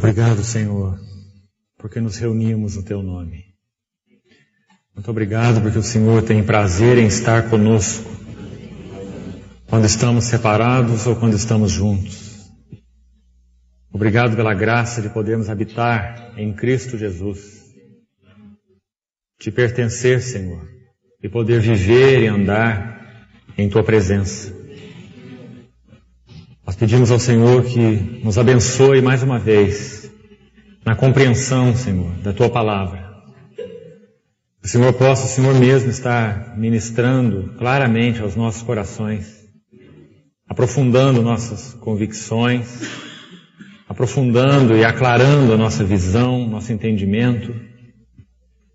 Obrigado, Senhor, porque nos reunimos no Teu nome. Muito obrigado porque o Senhor tem prazer em estar conosco, quando estamos separados ou quando estamos juntos. Obrigado pela graça de podermos habitar em Cristo Jesus, te pertencer, Senhor, e poder viver e andar em Tua presença. Nós pedimos ao Senhor que nos abençoe mais uma vez na compreensão, Senhor, da Tua palavra. Que o Senhor possa, o Senhor mesmo, estar ministrando claramente aos nossos corações, aprofundando nossas convicções, aprofundando e aclarando a nossa visão, nosso entendimento,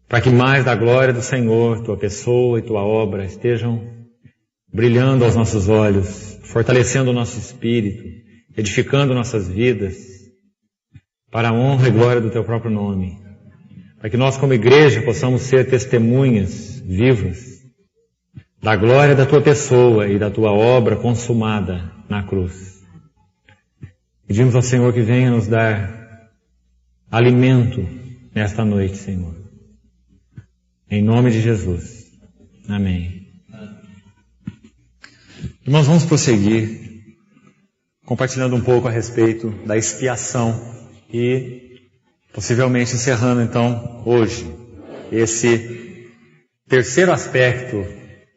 para que mais da glória do Senhor, Tua pessoa e Tua obra estejam brilhando aos nossos olhos, fortalecendo o nosso espírito, edificando nossas vidas, para a honra e glória do Teu próprio nome. Para que nós como igreja possamos ser testemunhas vivas da glória da Tua pessoa e da Tua obra consumada na cruz. Pedimos ao Senhor que venha nos dar alimento nesta noite, Senhor. Em nome de Jesus. Amém. Irmãos, vamos prosseguir compartilhando um pouco a respeito da expiação e possivelmente encerrando então hoje esse terceiro aspecto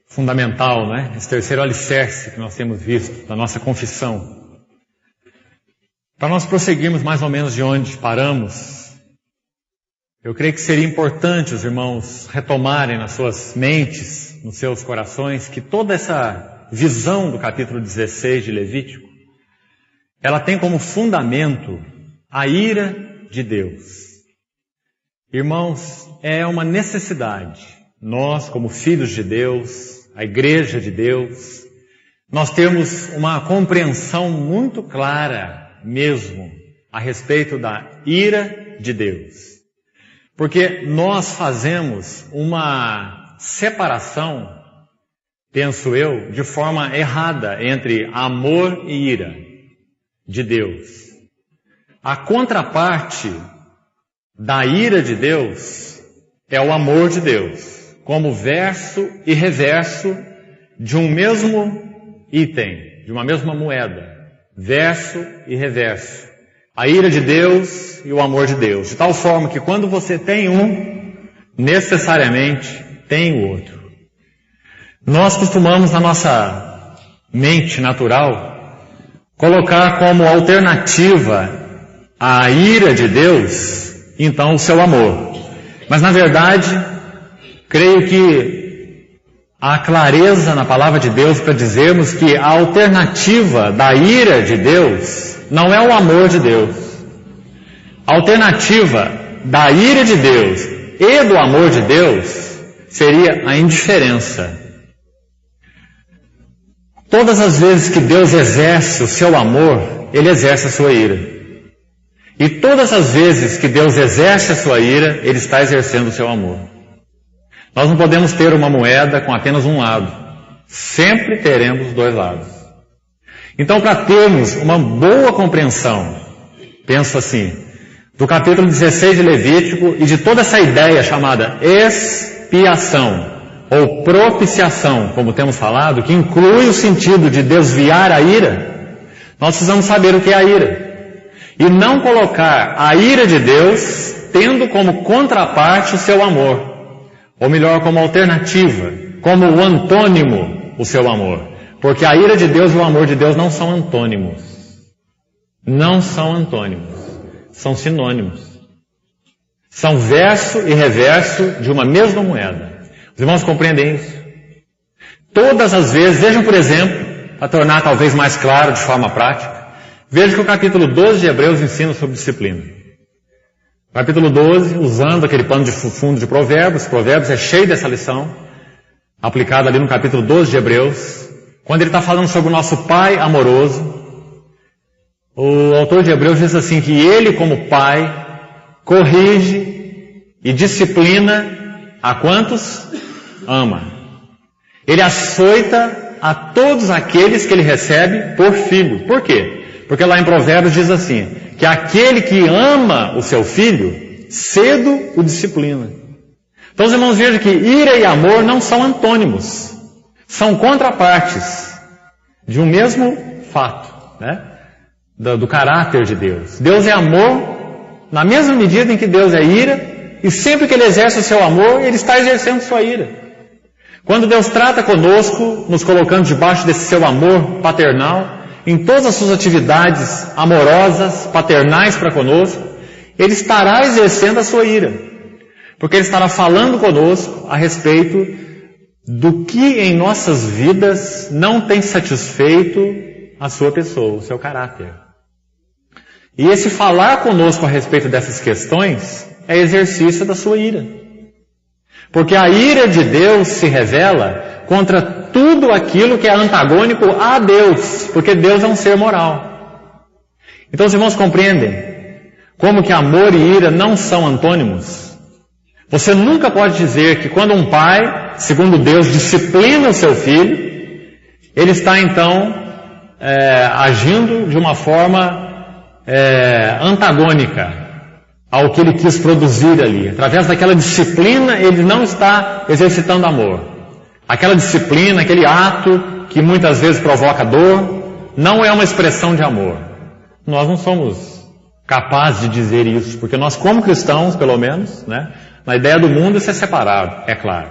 fundamental, né? Esse terceiro alicerce que nós temos visto da nossa confissão. Para nós prosseguirmos mais ou menos de onde paramos, eu creio que seria importante os irmãos retomarem nas suas mentes, nos seus corações, que toda essa visão do capítulo 16 de Levítico, ela tem como fundamento a ira de Deus. Irmãos, é uma necessidade. Nós, como filhos de Deus, a igreja de Deus, nós temos uma compreensão muito clara mesmo a respeito da ira de Deus. Porque nós fazemos uma separação, penso eu, de forma errada entre amor e ira de Deus. A contraparte da ira de Deus é o amor de Deus, como verso e reverso de um mesmo item, de uma mesma moeda. Verso e reverso. A ira de Deus e o amor de Deus. De tal forma que quando você tem um, necessariamente tem o outro. Nós costumamos, na nossa mente natural, colocar como alternativa à ira de Deus, então, o seu amor. Mas, na verdade, creio que há clareza na palavra de Deus para dizermos que a alternativa da ira de Deus não é o amor de Deus. A alternativa da ira de Deus e do amor de Deus seria a indiferença. Todas as vezes que Deus exerce o seu amor, Ele exerce a sua ira. E todas as vezes que Deus exerce a sua ira, Ele está exercendo o seu amor. Nós não podemos ter uma moeda com apenas um lado. Sempre teremos dois lados. Então, para termos uma boa compreensão, penso assim, do capítulo 16 de Levítico e de toda essa ideia chamada expiação, ou propiciação, como temos falado, que inclui o sentido de desviar a ira, nós precisamos saber o que é a ira. E não colocar a ira de Deus tendo como contraparte o seu amor. Ou melhor, como alternativa, como o antônimo, o seu amor. Porque a ira de Deus e o amor de Deus não são antônimos. Não são antônimos. São sinônimos. São verso e reverso de uma mesma moeda. Os irmãos compreendem isso? Todas as vezes, vejam por exemplo, para tornar talvez mais claro de forma prática, veja que o capítulo 12 de Hebreus ensina sobre disciplina. Capítulo 12, usando aquele pano de fundo de Provérbios é cheio dessa lição, aplicada ali no capítulo 12 de Hebreus, quando ele está falando sobre o nosso Pai amoroso. O autor de Hebreus diz assim, que ele como Pai corrige e disciplina a quantos ama. Ele açoita a todos aqueles que ele recebe por filho. Por quê? Porque lá em Provérbios diz assim, que aquele que ama o seu filho, cedo o disciplina. Então os irmãos vejam que ira e amor não são antônimos, são contrapartes de um mesmo fato, né? Do caráter de Deus. Deus é amor na mesma medida em que Deus é ira, e sempre que Ele exerce o seu amor, Ele está exercendo sua ira. Quando Deus trata conosco, nos colocando debaixo desse seu amor paternal, em todas as suas atividades amorosas, paternais para conosco, Ele estará exercendo a sua ira. Porque Ele estará falando conosco a respeito do que em nossas vidas não tem satisfeito a sua pessoa, o seu caráter. E esse falar conosco a respeito dessas questões é exercício da sua ira. Porque a ira de Deus se revela contra tudo aquilo que é antagônico a Deus, porque Deus é um ser moral. Então os irmãos compreendem como que amor e ira não são antônimos? Você nunca pode dizer que quando um pai, segundo Deus, disciplina o seu filho, ele está então agindo de uma forma antagônica ao que ele quis produzir ali. Através daquela disciplina, ele não está exercitando amor. Aquela disciplina, aquele ato que muitas vezes provoca dor, não é uma expressão de amor. Nós não somos capazes de dizer isso, porque nós, como cristãos, pelo menos, né, na ideia do mundo isso é separado, é claro.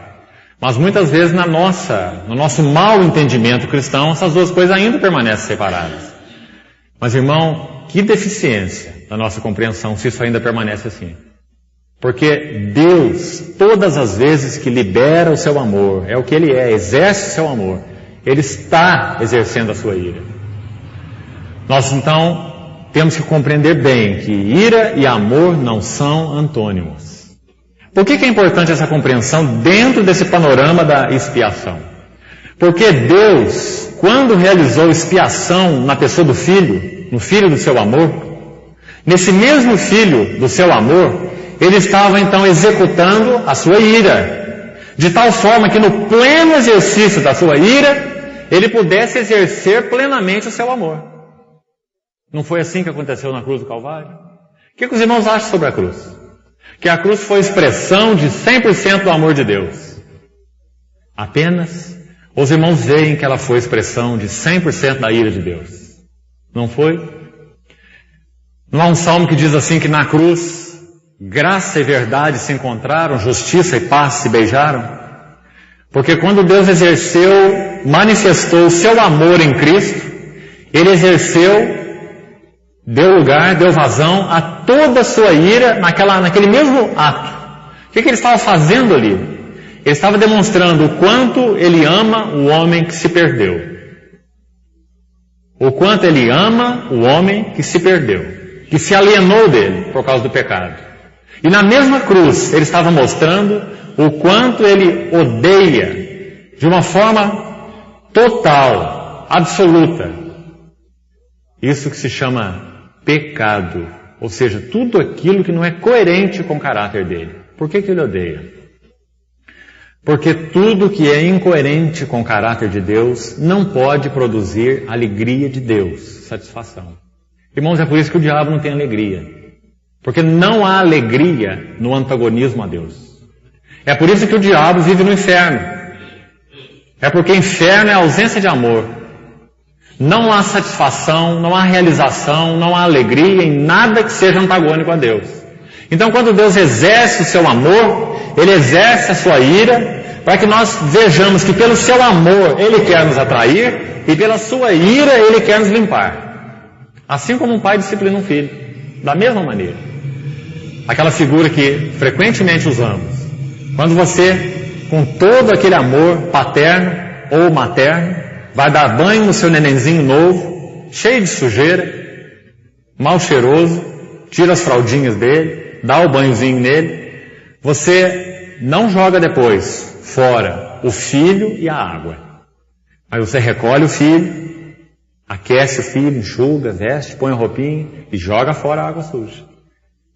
Mas muitas vezes no nosso mau entendimento cristão, essas duas coisas ainda permanecem separadas. Mas, irmão, que deficiência da nossa compreensão se isso ainda permanece assim. Porque Deus, todas as vezes que libera o seu amor, é o que Ele é, exerce o seu amor, Ele está exercendo a sua ira. Nós então temos que compreender bem que ira e amor não são antônimos. Por que é importante essa compreensão dentro desse panorama da expiação? Porque Deus, quando realizou expiação na pessoa do Filho, no Filho do seu amor, nesse mesmo Filho do seu amor, Ele estava então executando a sua ira, de tal forma que no pleno exercício da sua ira, Ele pudesse exercer plenamente o seu amor. Não foi assim que aconteceu na cruz do Calvário? O que os irmãos acham sobre a cruz? Que a cruz foi expressão de 100% do amor de Deus. Apenas os irmãos veem que ela foi expressão de 100% da ira de Deus. Não foi? Não há um salmo que diz assim que na cruz graça e verdade se encontraram, justiça e paz se beijaram? Porque quando Deus manifestou o seu amor em Cristo, Ele exerceu, deu lugar, deu vazão a toda a sua ira naquele mesmo ato. O que Ele estava fazendo ali? Ele estava demonstrando o quanto Ele ama o homem que se perdeu. O quanto Ele ama o homem que se perdeu, que se alienou dele por causa do pecado. E na mesma cruz, Ele estava mostrando o quanto Ele odeia, de uma forma total, absoluta, isso que se chama pecado, ou seja, tudo aquilo que não é coerente com o caráter dele. Por que Ele odeia? Porque tudo que é incoerente com o caráter de Deus não pode produzir alegria de Deus, satisfação. Irmãos, é por isso que o diabo não tem alegria. Porque não há alegria no antagonismo a Deus. É por isso que o diabo vive no inferno. É porque inferno é a ausência de amor. Não há satisfação, não há realização, não há alegria em nada que seja antagônico a Deus. Então, quando Deus exerce o seu amor, Ele exerce a sua ira, para que nós vejamos que pelo seu amor Ele quer nos atrair e pela sua ira Ele quer nos limpar. Assim como um pai disciplina um filho, da mesma maneira. Aquela figura que frequentemente usamos. Quando você, com todo aquele amor paterno ou materno, vai dar banho no seu nenenzinho novo, cheio de sujeira, mal cheiroso, tira as fraldinhas dele, dá o banhozinho nele, você não joga depois fora o filho e a água. Mas você recolhe o filho, aquece o filho, enxuga, veste, põe a roupinha e joga fora a água suja.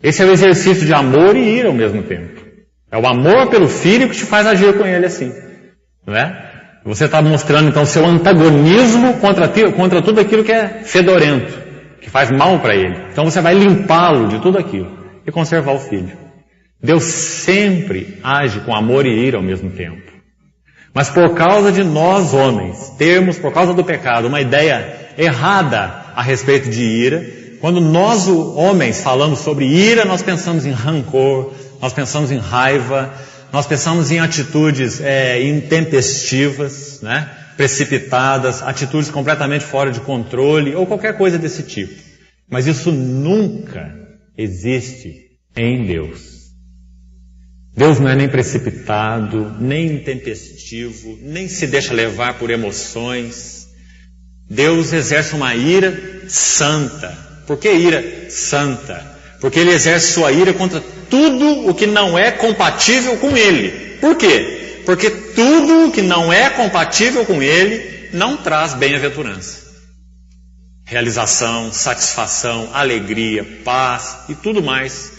Esse é o exercício de amor e ira ao mesmo tempo. É o amor pelo filho que te faz agir com ele assim, não é? Você está mostrando então seu antagonismo contra tudo aquilo que é fedorento, que faz mal para ele. Então você vai limpá-lo de tudo aquilo e conservar o filho. Deus sempre age com amor e ira ao mesmo tempo. Mas por causa de nós homens termos, por causa do pecado, uma ideia errada a respeito de ira, quando nós homens falamos sobre ira, nós pensamos em rancor, nós pensamos em raiva, nós pensamos em atitudes intempestivas, né? Precipitadas, atitudes completamente fora de controle ou qualquer coisa desse tipo. Mas isso nunca existe em Deus. Deus não é nem precipitado, nem intempestivo, nem se deixa levar por emoções. Deus exerce uma ira santa. Por que ira santa? Porque Ele exerce sua ira contra tudo o que não é compatível com Ele. Por quê? Porque tudo o que não é compatível com Ele não traz bem-aventurança. Realização, satisfação, alegria, paz e tudo mais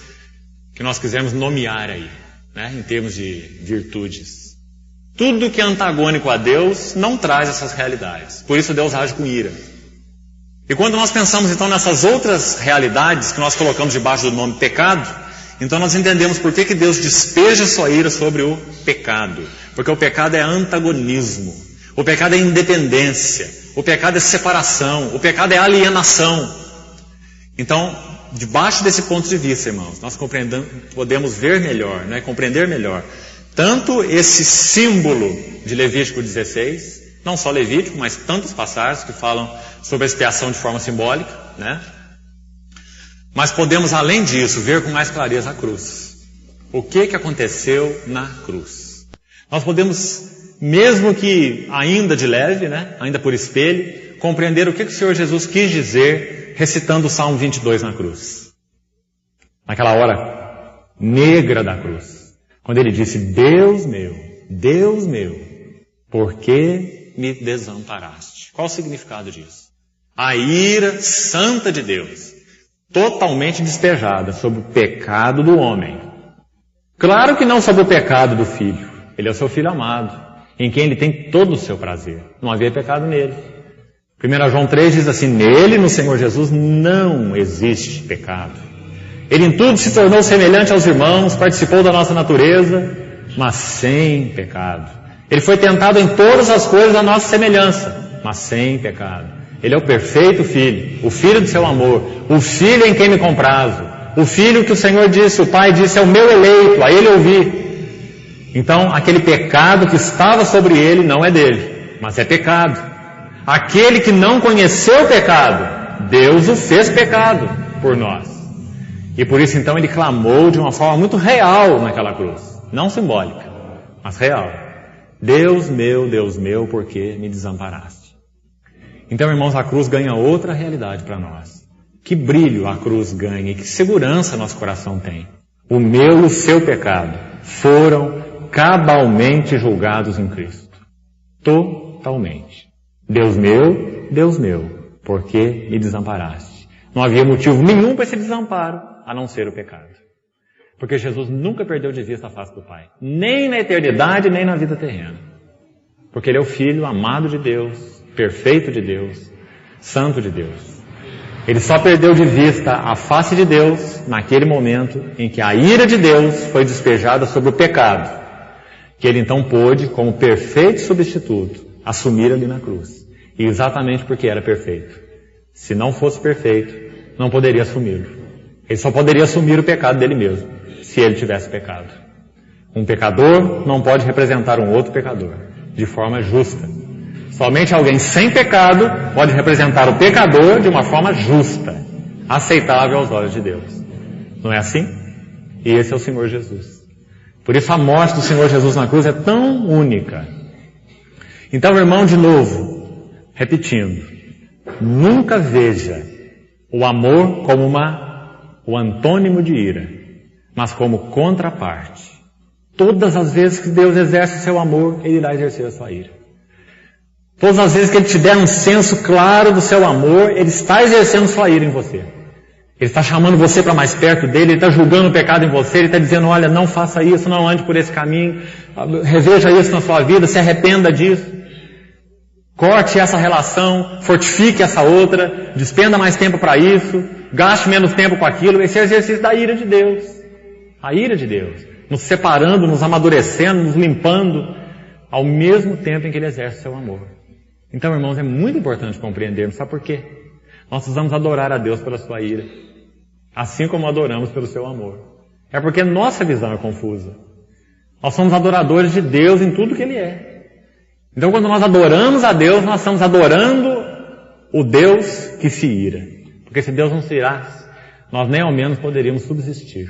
que nós quisermos nomear aí, né, em termos de virtudes. Tudo que é antagônico a Deus não traz essas realidades. Por isso Deus age com ira. E quando nós pensamos então nessas outras realidades que nós colocamos debaixo do nome pecado, então nós entendemos por que Deus despeja sua ira sobre o pecado. Porque o pecado é antagonismo, o pecado é independência, o pecado é separação, o pecado é alienação. Então, debaixo desse ponto de vista, irmãos, nós podemos ver melhor, né, compreender melhor, tanto esse símbolo de Levítico 16, não só Levítico, mas tantas passagens que falam sobre a expiação de forma simbólica, né? Mas podemos, além disso, ver com mais clareza a cruz. O que aconteceu na cruz? Nós podemos, mesmo que ainda de leve, né, ainda por espelho, compreender o que o Senhor Jesus quis dizer recitando o Salmo 22 na cruz. Naquela hora negra da cruz. Quando ele disse, Deus meu, por que me desamparaste? Qual o significado disso? A ira santa de Deus, totalmente despejada sobre o pecado do homem. Claro que não sobre o pecado do Filho. Ele é o seu Filho amado, em quem ele tem todo o seu prazer. Não havia pecado nele. 1 João 3 diz assim, nele, no Senhor Jesus, não existe pecado. Ele em tudo se tornou semelhante aos irmãos, participou da nossa natureza, mas sem pecado. Ele foi tentado em todas as coisas da nossa semelhança, mas sem pecado. Ele é o perfeito Filho, o Filho do seu amor, o Filho em quem me comprazo, o Filho que o Senhor disse, o Pai disse, é o meu eleito, a Ele ouvi. Então, aquele pecado que estava sobre Ele não é dele, mas é pecado. Aquele que não conheceu o pecado, Deus o fez pecado por nós. E por isso então Ele clamou de uma forma muito real naquela cruz, não simbólica, mas real. Deus meu, por que me desamparaste? Então, irmãos, a cruz ganha outra realidade para nós. Que brilho a cruz ganha e que segurança nosso coração tem. O meu e o seu pecado foram cabalmente julgados em Cristo. Totalmente. Deus meu, por que me desamparaste? Não havia motivo nenhum para esse desamparo, a não ser o pecado. Porque Jesus nunca perdeu de vista a face do Pai. Nem na eternidade, nem na vida terrena. Porque Ele é o Filho amado de Deus, perfeito de Deus, santo de Deus. Ele só perdeu de vista a face de Deus naquele momento em que a ira de Deus foi despejada sobre o pecado, que Ele então pôde, como perfeito substituto, assumir ali na cruz. E exatamente porque era perfeito. Se não fosse perfeito, não poderia assumi-lo. Ele só poderia assumir o pecado dele mesmo, se ele tivesse pecado. Um pecador não pode representar um outro pecador, de forma justa. Somente alguém sem pecado pode representar o pecador de uma forma justa, aceitável aos olhos de Deus. Não é assim? E esse é o Senhor Jesus. Por isso a morte do Senhor Jesus na cruz é tão única. Então, irmão, de novo, repetindo, nunca veja o amor como o antônimo de ira, mas como contraparte. Todas as vezes que Deus exerce o seu amor, Ele irá exercer a sua ira. Todas as vezes que Ele te der um senso claro do seu amor, Ele está exercendo sua ira em você. Ele está chamando você para mais perto dele, Ele está julgando o pecado em você, Ele está dizendo, olha, não faça isso, não ande por esse caminho, reveja isso na sua vida, se arrependa disso. Corte essa relação, fortifique essa outra, despenda mais tempo para isso, gaste menos tempo com aquilo. Esse é o exercício da ira de Deus. A ira de Deus. Nos separando, nos amadurecendo, nos limpando, ao mesmo tempo em que Ele exerce o seu amor. Então, irmãos, é muito importante compreendermos. Sabe por quê? Nós precisamos adorar a Deus pela sua ira, assim como adoramos pelo seu amor. É porque nossa visão é confusa. Nós somos adoradores de Deus em tudo que Ele é. Então, quando nós adoramos a Deus, nós estamos adorando o Deus que se ira. Porque se Deus não se irasse, nós nem ao menos poderíamos subsistir.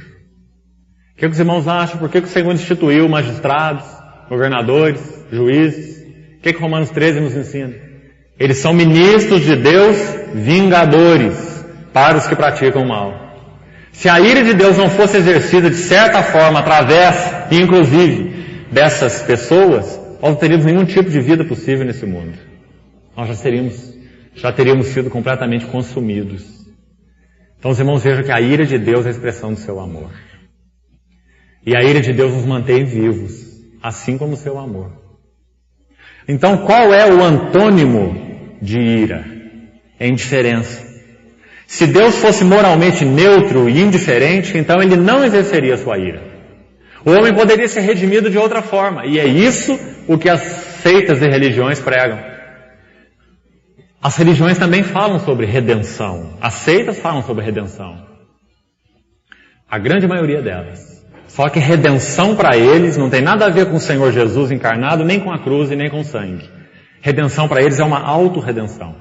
O que os irmãos acham? Por que o Senhor instituiu magistrados, governadores, juízes? O que Romanos 13 nos ensina? Eles são ministros de Deus, vingadores para os que praticam o mal. Se a ira de Deus não fosse exercida de certa forma, através, inclusive, dessas pessoas, nós não teríamos nenhum tipo de vida possível nesse mundo. Nós já teríamos sido completamente consumidos. Então os irmãos vejam que a ira de Deus é a expressão do seu amor. E a ira de Deus nos mantém vivos, assim como o seu amor. Então qual é o antônimo de ira? É indiferença. Se Deus fosse moralmente neutro e indiferente, então Ele não exerceria a sua ira. O homem poderia ser redimido de outra forma. E é isso o que as seitas e religiões pregam. As religiões também falam sobre redenção. As seitas falam sobre redenção. A grande maioria delas. Só que redenção para eles não tem nada a ver com o Senhor Jesus encarnado, nem com a cruz e nem com o sangue. Redenção para eles é uma autorredenção.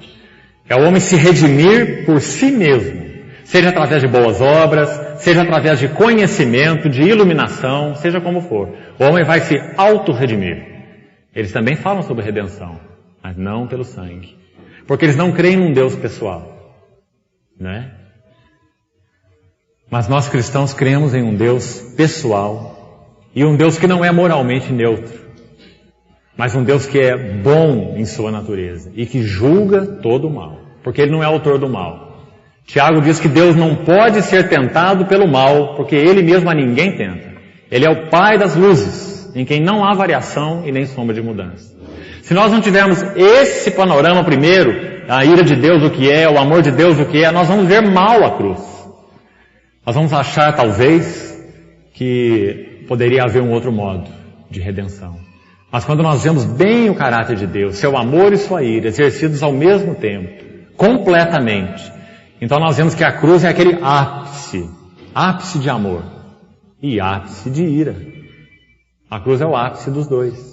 É o homem se redimir por si mesmo. Seja através de boas obras, seja através de conhecimento, de iluminação, seja como for. O homem vai se auto-redimir. Eles também falam sobre redenção, mas não pelo sangue. Porque eles não creem num Deus pessoal. Né? Mas nós cristãos cremos em um Deus pessoal e um Deus que não é moralmente neutro, mas um Deus que é bom em sua natureza e que julga todo o mal, porque Ele não é autor do mal. Tiago diz que Deus não pode ser tentado pelo mal, porque Ele mesmo a ninguém tenta. Ele é o Pai das luzes, em quem não há variação e nem sombra de mudança. Se nós não tivermos esse panorama primeiro, a ira de Deus o que é, o amor de Deus o que é, nós vamos ver mal a cruz. Nós vamos achar, talvez, que poderia haver um outro modo de redenção. Mas quando nós vemos bem o caráter de Deus, seu amor e sua ira, exercidos ao mesmo tempo, completamente, então nós vemos que a cruz é aquele ápice de amor e ápice de ira. A cruz é o ápice dos dois.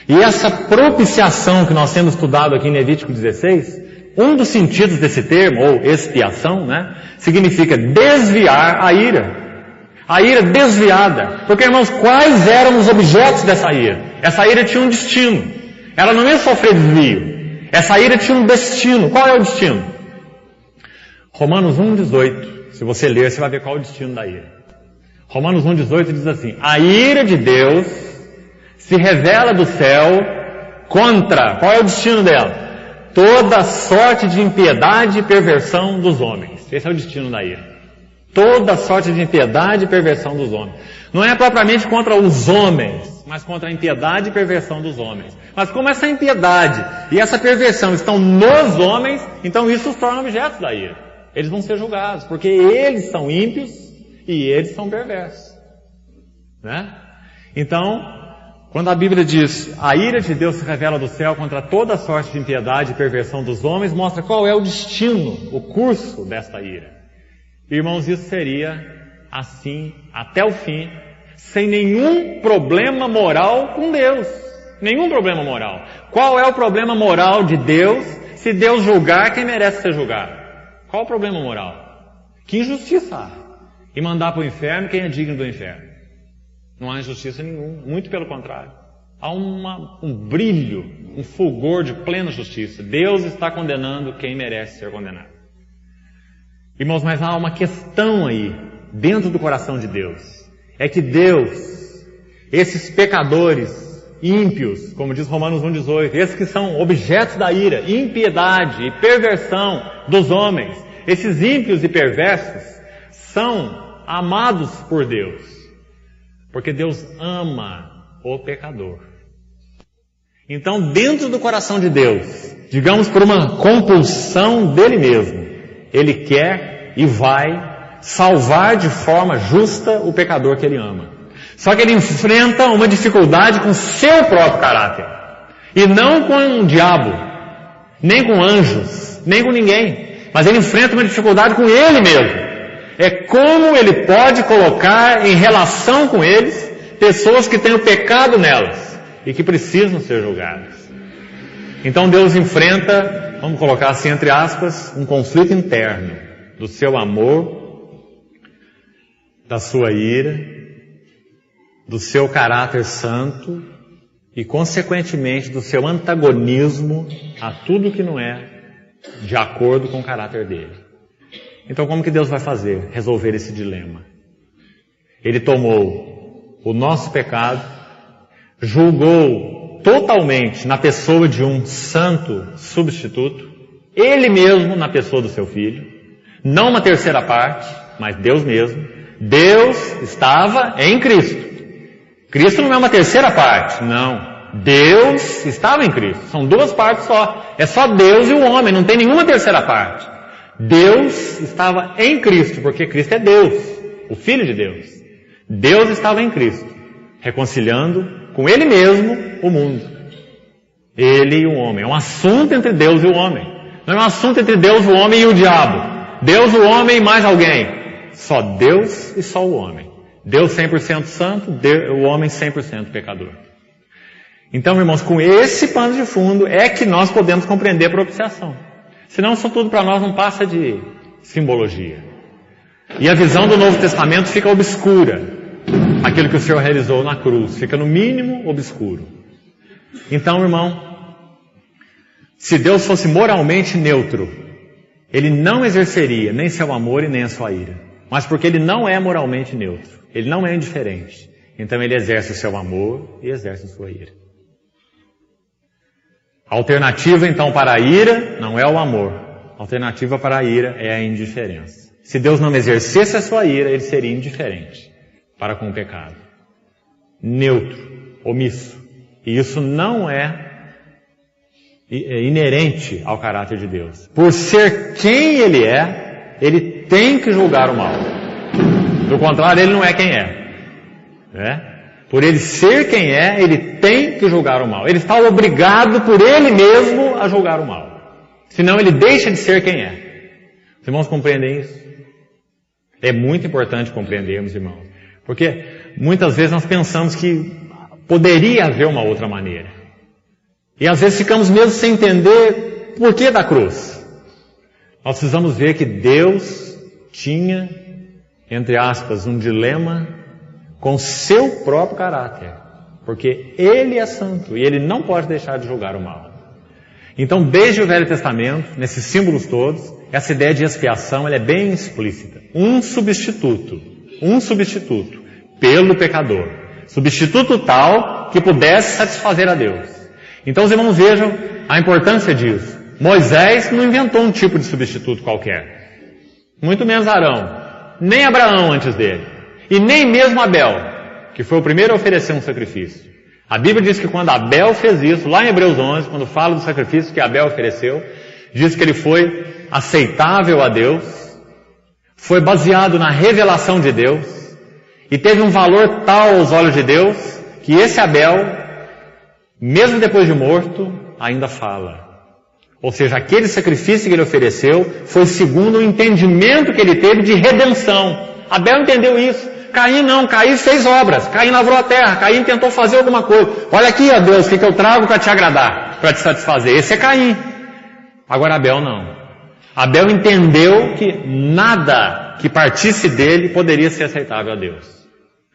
E essa propiciação que nós temos estudado aqui em Levítico 16, um dos sentidos desse termo, ou expiação, né, significa desviar a ira. A ira desviada. Porque, irmãos, quais eram os objetos dessa ira? Essa ira tinha um destino. Ela não ia sofrer desvio. Essa ira tinha um destino. Qual é o destino? Romanos 1,18. Se você ler, você vai ver qual é o destino da ira. Romanos 1,18 diz assim: a ira de Deus se revela do céu contra, qual é o destino dela? Toda sorte de impiedade e perversão dos homens. Esse é o destino da ira. Toda sorte de impiedade e perversão dos homens. Não é propriamente contra os homens, mas contra a impiedade e perversão dos homens. Mas como essa impiedade e essa perversão estão nos homens, então isso os torna objetos da ira. Eles vão ser julgados, porque eles são ímpios e eles são perversos. Né? Então, quando a Bíblia diz, a ira de Deus se revela do céu contra toda sorte de impiedade e perversão dos homens, mostra qual é o destino, o curso desta ira. Irmãos, isso seria assim, até o fim, sem nenhum problema moral com Deus. Nenhum problema moral. Qual é o problema moral de Deus se Deus julgar quem merece ser julgado? Qual o problema moral? Que injustiça há? E mandar para o inferno quem é digno do inferno? Não há injustiça nenhuma, muito pelo contrário. Há um brilho, um fulgor de plena justiça. Deus está condenando quem merece ser condenado. Irmãos, mas há uma questão aí, dentro do coração de Deus. É que Deus, esses pecadores ímpios, como diz Romanos 1,18, esses que são objetos da ira, impiedade e perversão dos homens, esses ímpios e perversos, são amados por Deus. Porque Deus ama o pecador. Então, dentro do coração de Deus, digamos por uma compulsão dele mesmo, ele quer e vai salvar de forma justa o pecador que ele ama. Só que ele enfrenta uma dificuldade com seu próprio caráter. E não com o diabo, nem com anjos, nem com ninguém. Mas ele enfrenta uma dificuldade com ele mesmo. É como ele pode colocar em relação com eles pessoas que têm o pecado nelas e que precisam ser julgadas. Então Deus enfrenta, vamos colocar assim entre aspas, um conflito interno do seu amor, da sua ira, do seu caráter santo e, consequentemente, do seu antagonismo a tudo que não é de acordo com o caráter dele. Então, como que Deus vai fazer? Resolver esse dilema. Ele tomou o nosso pecado, julgou totalmente na pessoa de um santo substituto, ele mesmo na pessoa do seu filho, não uma terceira parte, mas Deus mesmo. Deus estava em Cristo. Cristo não é uma terceira parte, não. Deus estava em Cristo. São duas partes só. É só Deus e o homem, não tem nenhuma terceira parte. Deus estava em Cristo, porque Cristo é Deus, o Filho de Deus. Deus estava em Cristo, reconciliando com Ele mesmo o mundo. Ele e o homem. É um assunto entre Deus e o homem. Não é um assunto entre Deus, o homem e o diabo. Deus, o homem e mais alguém. Só Deus e só o homem. Deus 100% santo, o homem 100% pecador. Então, irmãos, com esse pano de fundo é que nós podemos compreender a propiciação. Senão isso tudo para nós não passa de simbologia. E a visão do Novo Testamento fica obscura. Aquilo que o Senhor realizou na cruz fica no mínimo obscuro. Então, irmão, se Deus fosse moralmente neutro, Ele não exerceria nem seu amor e nem a sua ira. Mas porque Ele não é moralmente neutro, Ele não é indiferente, então Ele exerce o seu amor e exerce a sua ira. A alternativa, então, para a ira não é o amor. A alternativa para a ira é a indiferença. Se Deus não exercesse a sua ira, Ele seria indiferente para com o pecado. Neutro, omisso. E isso não é inerente ao caráter de Deus. Por ser quem Ele é, Ele tem que julgar o mal. Do contrário, Ele não é quem é. Por Ele ser quem é, Ele tem que julgar o mal. Ele está obrigado por Ele mesmo a julgar o mal. Senão Ele deixa de ser quem é. Os irmãos compreendem isso? É muito importante compreendermos, irmãos. Porque muitas vezes nós pensamos que poderia haver uma outra maneira. E às vezes ficamos mesmo sem entender por que da cruz. Nós precisamos ver que Deus tinha, entre aspas, um dilema com seu próprio caráter. Porque Ele é santo e Ele não pode deixar de julgar o mal. Então, desde o Velho Testamento, nesses símbolos todos, essa ideia de expiação ela é bem explícita. Um substituto pelo pecador. Substituto tal que pudesse satisfazer a Deus. Então os irmãos vejam a importância disso. Moisés não inventou um tipo de substituto qualquer. Muito menos Arão. Nem Abraão antes dele. E nem mesmo Abel, que foi o primeiro a oferecer um sacrifício. A Bíblia diz que quando Abel fez isso, lá em Hebreus 11, quando fala do sacrifício que Abel ofereceu, diz que ele foi aceitável a Deus, foi baseado na revelação de Deus, e teve um valor tal aos olhos de Deus, que esse Abel, mesmo depois de morto, ainda fala. Ou seja, aquele sacrifício que ele ofereceu foi segundo o entendimento que ele teve de redenção. Abel entendeu isso. Caim não, Caim fez obras, Caim lavrou a terra, Caim tentou fazer alguma coisa. Olha aqui, ó Deus, o que eu trago para te agradar, para te satisfazer. Esse é Caim. Agora Abel não. Abel entendeu que nada que partisse dele poderia ser aceitável a Deus.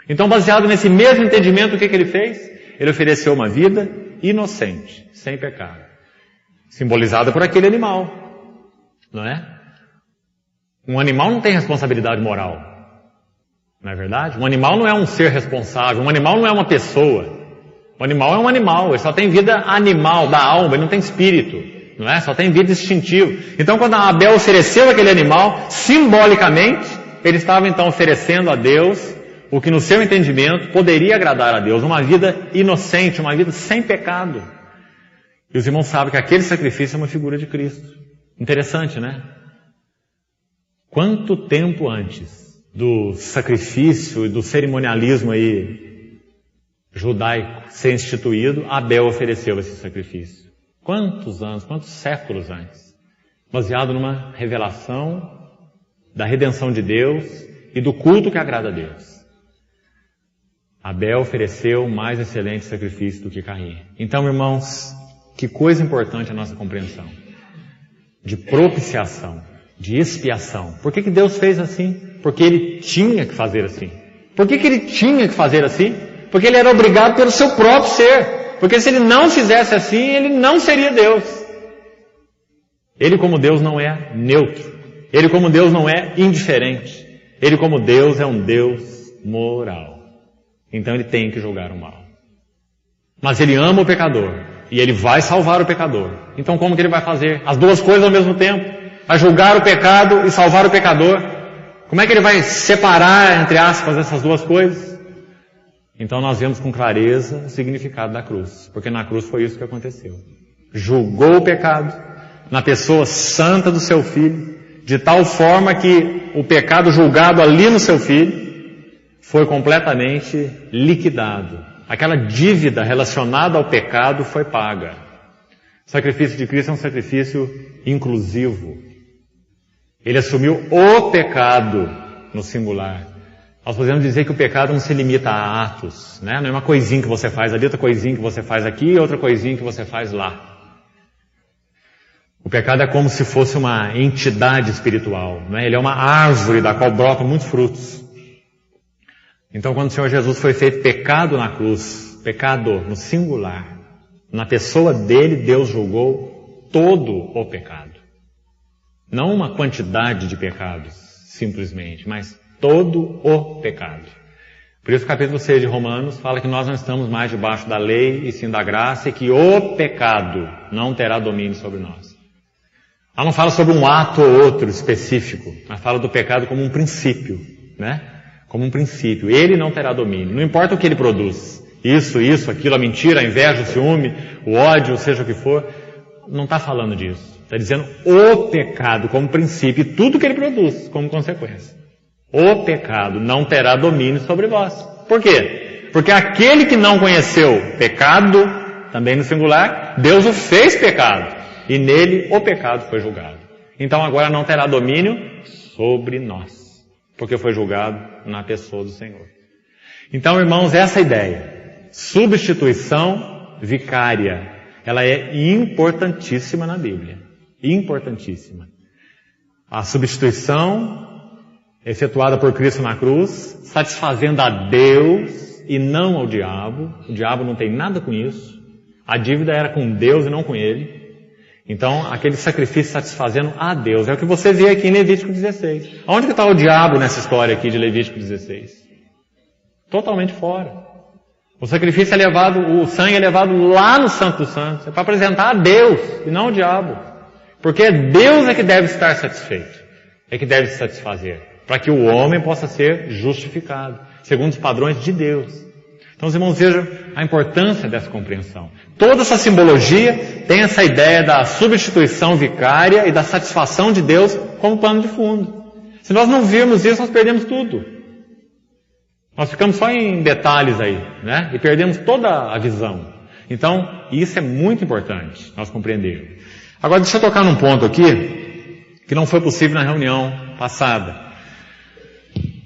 Então, baseado nesse mesmo entendimento, o que ele fez? Ele ofereceu uma vida inocente, sem pecado. Simbolizada por aquele animal. Não é? Um animal não tem responsabilidade moral. Não é verdade? Um animal não é um ser responsável. Um animal não é uma pessoa. Um animal é um animal. Ele só tem vida animal, da alma. Ele não tem espírito. Não é? Só tem vida instintiva. Então, quando Abel ofereceu aquele animal, simbolicamente, ele estava então oferecendo a Deus o que no seu entendimento poderia agradar a Deus. Uma vida inocente, uma vida sem pecado. E os irmãos sabem que aquele sacrifício é uma figura de Cristo. Interessante, né? Quanto tempo antes do sacrifício e do cerimonialismo aí judaico ser instituído, Abel ofereceu esse sacrifício? Quantos anos, quantos séculos antes? Baseado numa revelação da redenção de Deus e do culto que agrada a Deus. Abel ofereceu mais excelente sacrifício do que Caim. Então, irmãos, que coisa importante a nossa compreensão de propiciação, de expiação. Por que Deus fez assim? Porque Ele tinha que fazer assim. Por que Ele tinha que fazer assim? Porque Ele era obrigado pelo seu próprio ser. Porque se Ele não fizesse assim, Ele não seria Deus. Ele como Deus não é neutro. Ele como Deus não é indiferente. Ele como Deus é um Deus moral. Então Ele tem que julgar o mal. Mas Ele ama o pecador. E Ele vai salvar o pecador. Então como que Ele vai fazer? As duas coisas ao mesmo tempo. Vai julgar o pecado e salvar o pecador. Como é que Ele vai separar, entre aspas, essas duas coisas? Então nós vemos com clareza o significado da cruz. Porque na cruz foi isso que aconteceu. Julgou o pecado na pessoa santa do seu Filho, de tal forma que o pecado julgado ali no seu Filho foi completamente liquidado. Aquela dívida relacionada ao pecado foi paga. O sacrifício de Cristo é um sacrifício inclusivo. Ele assumiu o pecado no singular. Nós podemos dizer que o pecado não se limita a atos, né? Não é uma coisinha que você faz ali, outra coisinha que você faz aqui, outra coisinha que você faz lá. O pecado é como se fosse uma entidade espiritual, né? Ele é uma árvore da qual brotam muitos frutos. Então, quando o Senhor Jesus foi feito pecado na cruz, pecado no singular, na pessoa dele, Deus julgou todo o pecado. Não uma quantidade de pecados, simplesmente, mas todo o pecado. Por isso o capítulo 6 de Romanos fala que nós não estamos mais debaixo da lei e sim da graça e que o pecado não terá domínio sobre nós. Ela não fala sobre um ato ou outro específico, mas fala do pecado como um princípio, né? Como um princípio. Ele não terá domínio. Não importa o que ele produz. Isso, aquilo, a mentira, a inveja, o ciúme, o ódio, seja o que for. Não está falando disso. Está dizendo o pecado como princípio e tudo que ele produz como consequência. O pecado não terá domínio sobre vós. Por quê? Porque aquele que não conheceu pecado, também no singular, Deus o fez pecado. E nele o pecado foi julgado. Então agora não terá domínio sobre nós. Porque foi julgado na pessoa do Senhor. Então, irmãos, essa ideia, substituição vicária, ela é importantíssima na Bíblia. Importantíssima. A substituição efetuada por Cristo na cruz, satisfazendo a Deus e não ao diabo. O diabo não tem nada com isso. A dívida era com Deus e não com ele. Então, aquele sacrifício satisfazendo a Deus. É o que você vê aqui em Levítico 16. Onde que está o diabo nessa história aqui de Levítico 16? Totalmente fora. O sacrifício é levado, o sangue é levado lá no Santo dos Santos. É para apresentar a Deus e não ao diabo. Porque Deus é que deve estar satisfeito. É que deve se satisfazer. Para que o homem possa ser justificado. Segundo os padrões de Deus. Então, os irmãos, vejam a importância dessa compreensão. Toda essa simbologia tem essa ideia da substituição vicária e da satisfação de Deus como pano de fundo. Se nós não virmos isso, nós perdemos tudo. Nós ficamos só em detalhes aí, né? E perdemos toda a visão. Então, isso é muito importante nós compreendermos. Agora, deixa eu tocar num ponto aqui que não foi possível na reunião passada.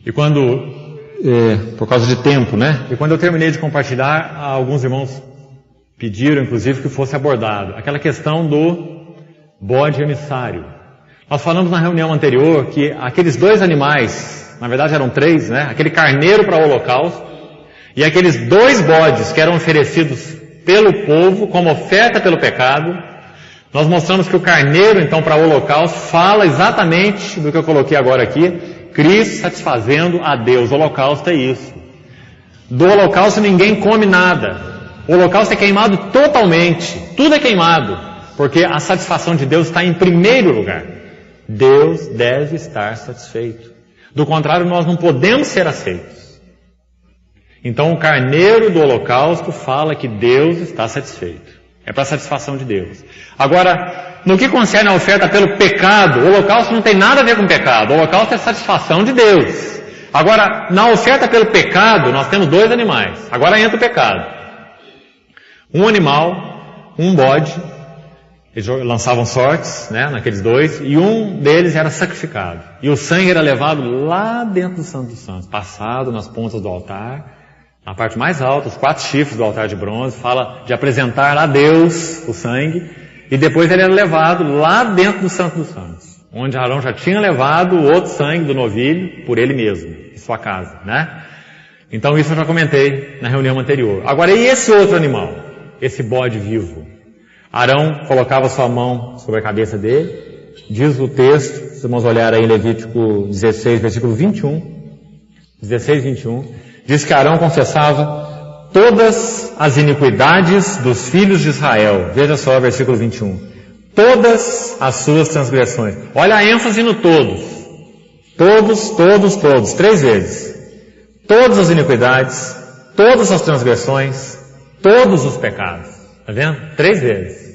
E quando... por causa de tempo, né? E quando eu terminei de compartilhar, alguns irmãos pediram, inclusive, que fosse abordado aquela questão do bode emissário. Nós falamos na reunião anterior que aqueles dois animais, na verdade eram três, né? Aquele carneiro para o holocausto e aqueles dois bodes que eram oferecidos pelo povo como oferta pelo pecado. Nós mostramos que o carneiro, então, para o holocausto, fala exatamente do que eu coloquei agora aqui. Cristo satisfazendo a Deus. O holocausto é isso. Do holocausto ninguém come nada. O holocausto é queimado totalmente. Tudo é queimado. Porque a satisfação de Deus está em primeiro lugar. Deus deve estar satisfeito. Do contrário, nós não podemos ser aceitos. Então o carneiro do holocausto fala que Deus está satisfeito. É para a satisfação de Deus. Agora, no que concerne a oferta pelo pecado, o holocausto não tem nada a ver com pecado. O holocausto é satisfação de Deus. Agora, na oferta pelo pecado, nós temos 2 animais. Agora entra o pecado. Um animal, um bode, eles lançavam sortes, né, naqueles 2, e um deles era sacrificado. E o sangue era levado lá dentro do Santo dos Santos, passado nas pontas do altar, na parte mais alta, os 4 chifres do altar de bronze, fala de apresentar a Deus o sangue, e depois ele era levado lá dentro do Santo dos Santos, onde Arão já tinha levado o outro sangue do novilho por ele mesmo, em sua casa, né? Então isso eu já comentei na reunião anterior. Agora, e esse outro animal? Esse bode vivo? Arão colocava sua mão sobre a cabeça dele, diz o texto, se vamos olhar aí em Levítico 16, versículo 21, 16, 21, diz que Arão confessava todas as iniquidades dos filhos de Israel. Veja só, versículo 21. Todas as suas transgressões. Olha a ênfase no todos. Todos, todos, todos. 3 vezes. Todas as iniquidades, todas as transgressões, todos os pecados. Está vendo? 3 vezes.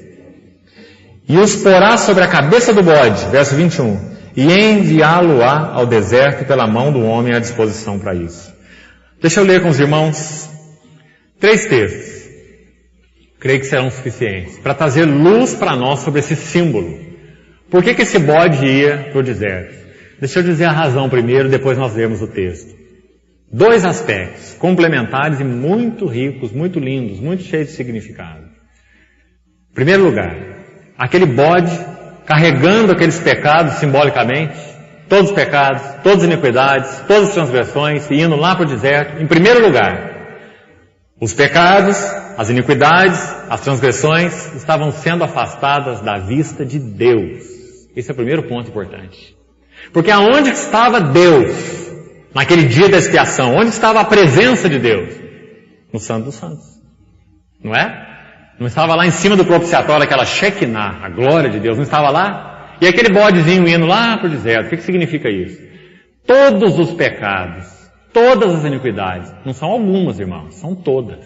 E os porá sobre a cabeça do bode, verso 21, e enviá-lo-á ao deserto pela mão do homem à disposição para isso. Deixa eu ler com os irmãos 3 textos. Creio que serão suficientes para trazer luz para nós sobre esse símbolo. Por que esse bode ia para o deserto? Deixa eu dizer a razão primeiro, depois nós lemos o texto. 2 aspectos complementares e muito ricos, muito lindos, muito cheios de significado. Em primeiro lugar, aquele bode carregando aqueles pecados simbolicamente, todos os pecados, todas as iniquidades, todas as transgressões, e indo lá para o deserto. Em primeiro lugar, os pecados, as iniquidades, as transgressões estavam sendo afastadas da vista de Deus. Esse é o primeiro ponto importante. Porque aonde estava Deus naquele dia da expiação? Onde estava a presença de Deus? No Santo dos Santos. Não é? Não estava lá em cima do propiciatório, aquela Shekinah, a glória de Deus, não estava lá? E aquele bodezinho indo lá para o deserto, o que significa isso? Todos os pecados, todas as iniquidades, não são algumas, irmãos, são todas.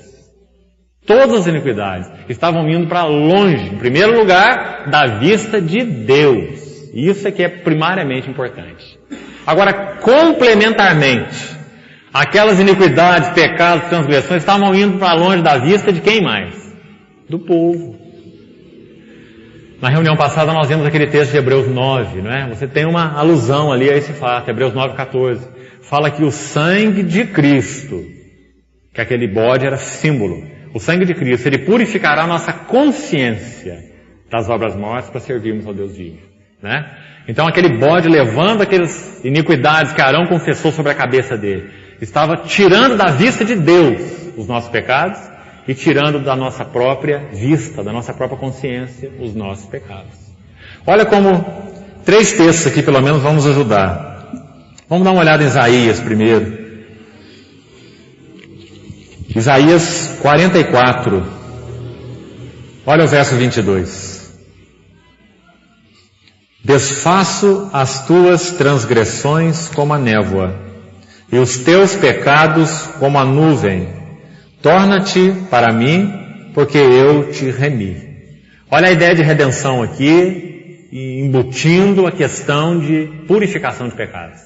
Todas as iniquidades estavam indo para longe, em primeiro lugar, da vista de Deus. Isso é que é primariamente importante. Agora, complementarmente, aquelas iniquidades, pecados, transgressões estavam indo para longe da vista de quem mais? Do povo. Na reunião passada nós vimos aquele texto de Hebreus 9, não é? Você tem uma alusão ali a esse fato, Hebreus 9:14. Fala que o sangue de Cristo, que aquele bode era símbolo, o sangue de Cristo, ele purificará a nossa consciência das obras mortas para servirmos ao Deus vivo, né? Então aquele bode levando aquelas iniquidades que Arão confessou sobre a cabeça dele, estava tirando da vista de Deus os nossos pecados e tirando da nossa própria vista, da nossa própria consciência, os nossos pecados. Olha como 3 textos aqui pelo menos vão nos ajudar. Vamos dar uma olhada em Isaías primeiro. Isaías 44. Olha o verso 22. Desfaço as tuas transgressões como a névoa, e os teus pecados como a nuvem. Torna-te para mim, porque eu te remi. Olha a ideia de redenção aqui, embutindo a questão de purificação de pecados.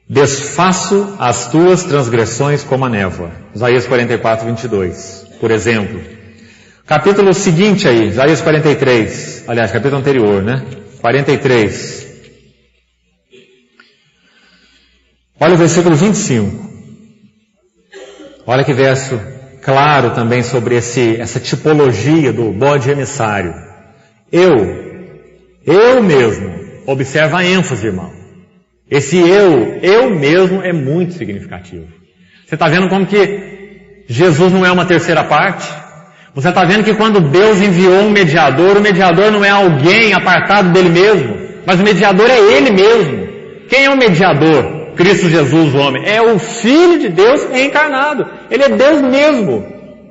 Desfaço as tuas transgressões como a névoa. Isaías 44, 22, por exemplo. Capítulo seguinte aí, Isaías 43. Aliás, capítulo anterior, né? 43. Olha o versículo 25. Olha que verso claro também sobre essa tipologia do bode emissário. Eu mesmo. Observa a ênfase, irmão. Esse eu mesmo é muito significativo. Você está vendo como que Jesus não é uma terceira parte? Você está vendo que quando Deus enviou um mediador, o mediador não é alguém apartado dele mesmo, mas o mediador é ele mesmo. Quem é o mediador? Cristo Jesus, o homem. É o Filho de Deus encarnado. Ele é Deus mesmo,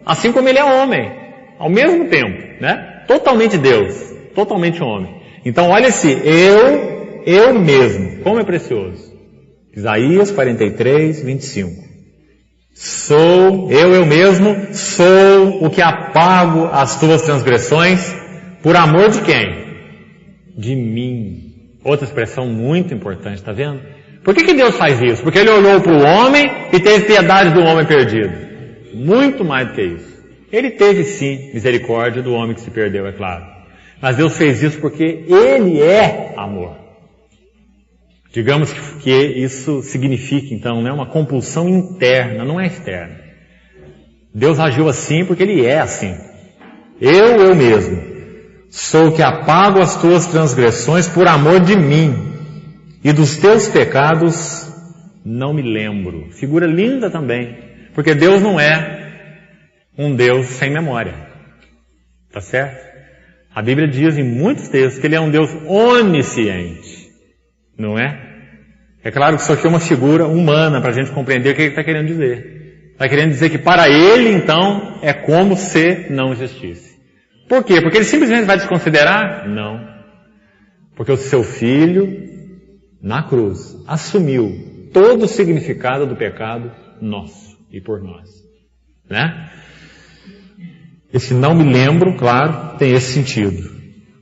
assim como ele é homem, ao mesmo tempo, né? Totalmente Deus, totalmente homem. Então olha esse eu mesmo, como é precioso. Isaías 43, 25. Eu mesmo, sou o que apago as tuas transgressões, por amor de quem? De mim. Outra expressão muito importante, tá vendo? Por que Deus faz isso? Porque Ele olhou para o homem e teve piedade do homem perdido. Muito mais do que isso. Ele teve sim misericórdia do homem que se perdeu, é claro. Mas Deus fez isso porque Ele é amor. Digamos que isso significa, então, né, uma compulsão interna, não é externa. Deus agiu assim porque Ele é assim. Eu mesmo, sou o que apago as tuas transgressões por amor de mim, e dos teus pecados não me lembro. Figura linda também, porque Deus não é um Deus sem memória. Tá certo? A Bíblia diz em muitos textos que Ele é um Deus onisciente. Não é? É claro que isso aqui é uma figura humana para a gente compreender o que Ele está querendo dizer. Está querendo dizer que para Ele, então, é como se não existisse. Por quê? Porque Ele simplesmente vai desconsiderar? Não. Porque o seu Filho, na cruz, assumiu todo o significado do pecado nosso e por nós. Né? Esse não me lembro, claro, tem esse sentido.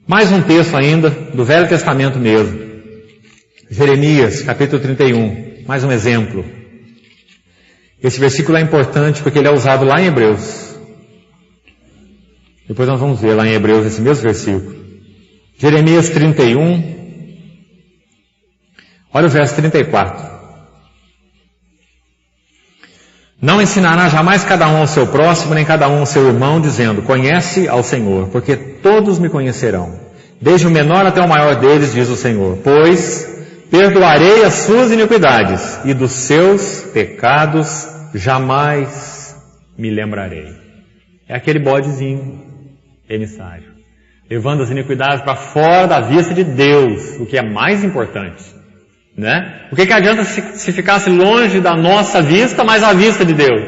Mais um texto ainda, do Velho Testamento mesmo. Jeremias, capítulo 31. Mais um exemplo. Esse versículo é importante porque ele é usado lá em Hebreus. Depois nós vamos ver lá em Hebreus esse mesmo versículo. Jeremias 31. Olha o verso 34. Não ensinará jamais cada um ao seu próximo, nem cada um ao seu irmão, dizendo, conhece ao Senhor, porque todos me conhecerão. Desde o menor até o maior deles, diz o Senhor, pois perdoarei as suas iniquidades, e dos seus pecados jamais me lembrarei. É aquele bodezinho emissário, levando as iniquidades para fora da vista de Deus, o que é mais importante. Né? O que adianta se ficasse longe da nossa vista, mas à vista de Deus?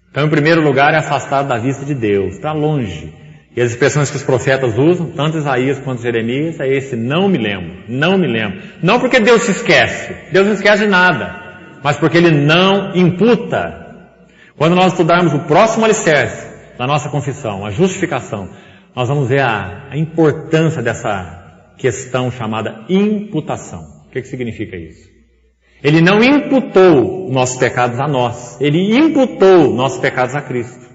Então, em primeiro lugar, é afastado da vista de Deus, está longe. E as expressões que os profetas usam, tanto Isaías quanto Jeremias, é esse não me lembro, não me lembro. Não porque Deus se esquece, Deus não esquece de nada, mas porque Ele não imputa. Quando nós estudarmos o próximo alicerce da nossa confissão, a justificação, nós vamos ver a importância dessa questão chamada imputação. O que significa isso? Ele não imputou nossos pecados a nós. Ele imputou nossos pecados a Cristo.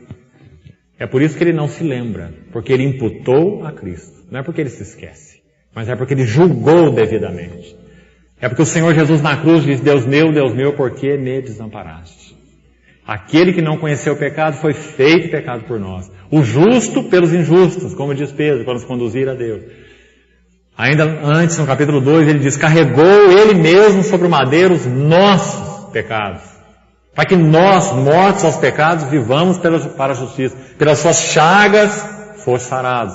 É por isso que ele não se lembra. Porque ele imputou a Cristo. Não é porque ele se esquece. Mas é porque ele julgou devidamente. É porque o Senhor Jesus na cruz diz, Deus meu, por que me desamparaste? Aquele que não conheceu o pecado foi feito pecado por nós. O justo pelos injustos, como diz Pedro, para nos conduzir a Deus. Ainda antes, no capítulo 2, ele diz, carregou ele mesmo sobre o madeiro os nossos pecados, para que nós, mortos aos pecados, vivamos para a justiça. Pelas suas chagas, fosse sarados.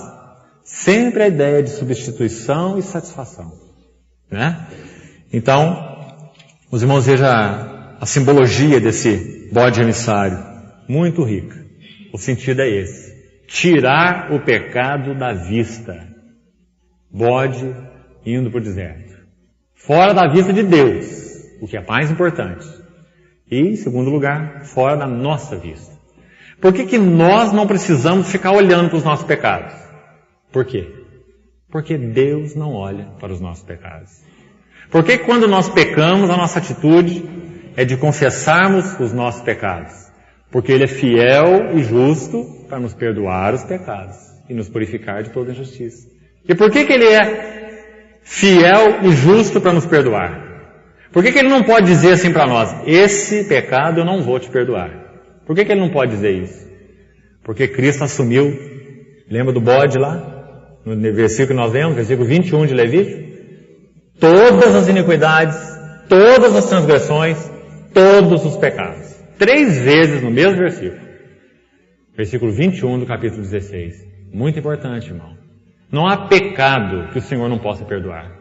Sempre a ideia de substituição e satisfação. Né? Então, os irmãos vejam a simbologia desse bode emissário. Muito rica. O sentido é esse. Tirar o pecado da vista. Bode indo para o deserto. Fora da vista de Deus, o que é mais importante. E, em segundo lugar, fora da nossa vista. Por que nós não precisamos ficar olhando para os nossos pecados? Por quê? Porque Deus não olha para os nossos pecados. Por que quando nós pecamos, a nossa atitude é de confessarmos os nossos pecados? Porque Ele é fiel e justo para nos perdoar os pecados e nos purificar de toda injustiça. E por que Ele é fiel e justo para nos perdoar? Por que Ele não pode dizer assim para nós, esse pecado eu não vou te perdoar? Por que Ele não pode dizer isso? Porque Cristo assumiu, lembra do bode lá? No versículo que nós lemos, versículo 21 de Levítico? Todas as iniquidades, todas as transgressões, todos os pecados. 3 vezes no mesmo versículo. Versículo 21 do capítulo 16. Muito importante, irmão. Não há pecado que o Senhor não possa perdoar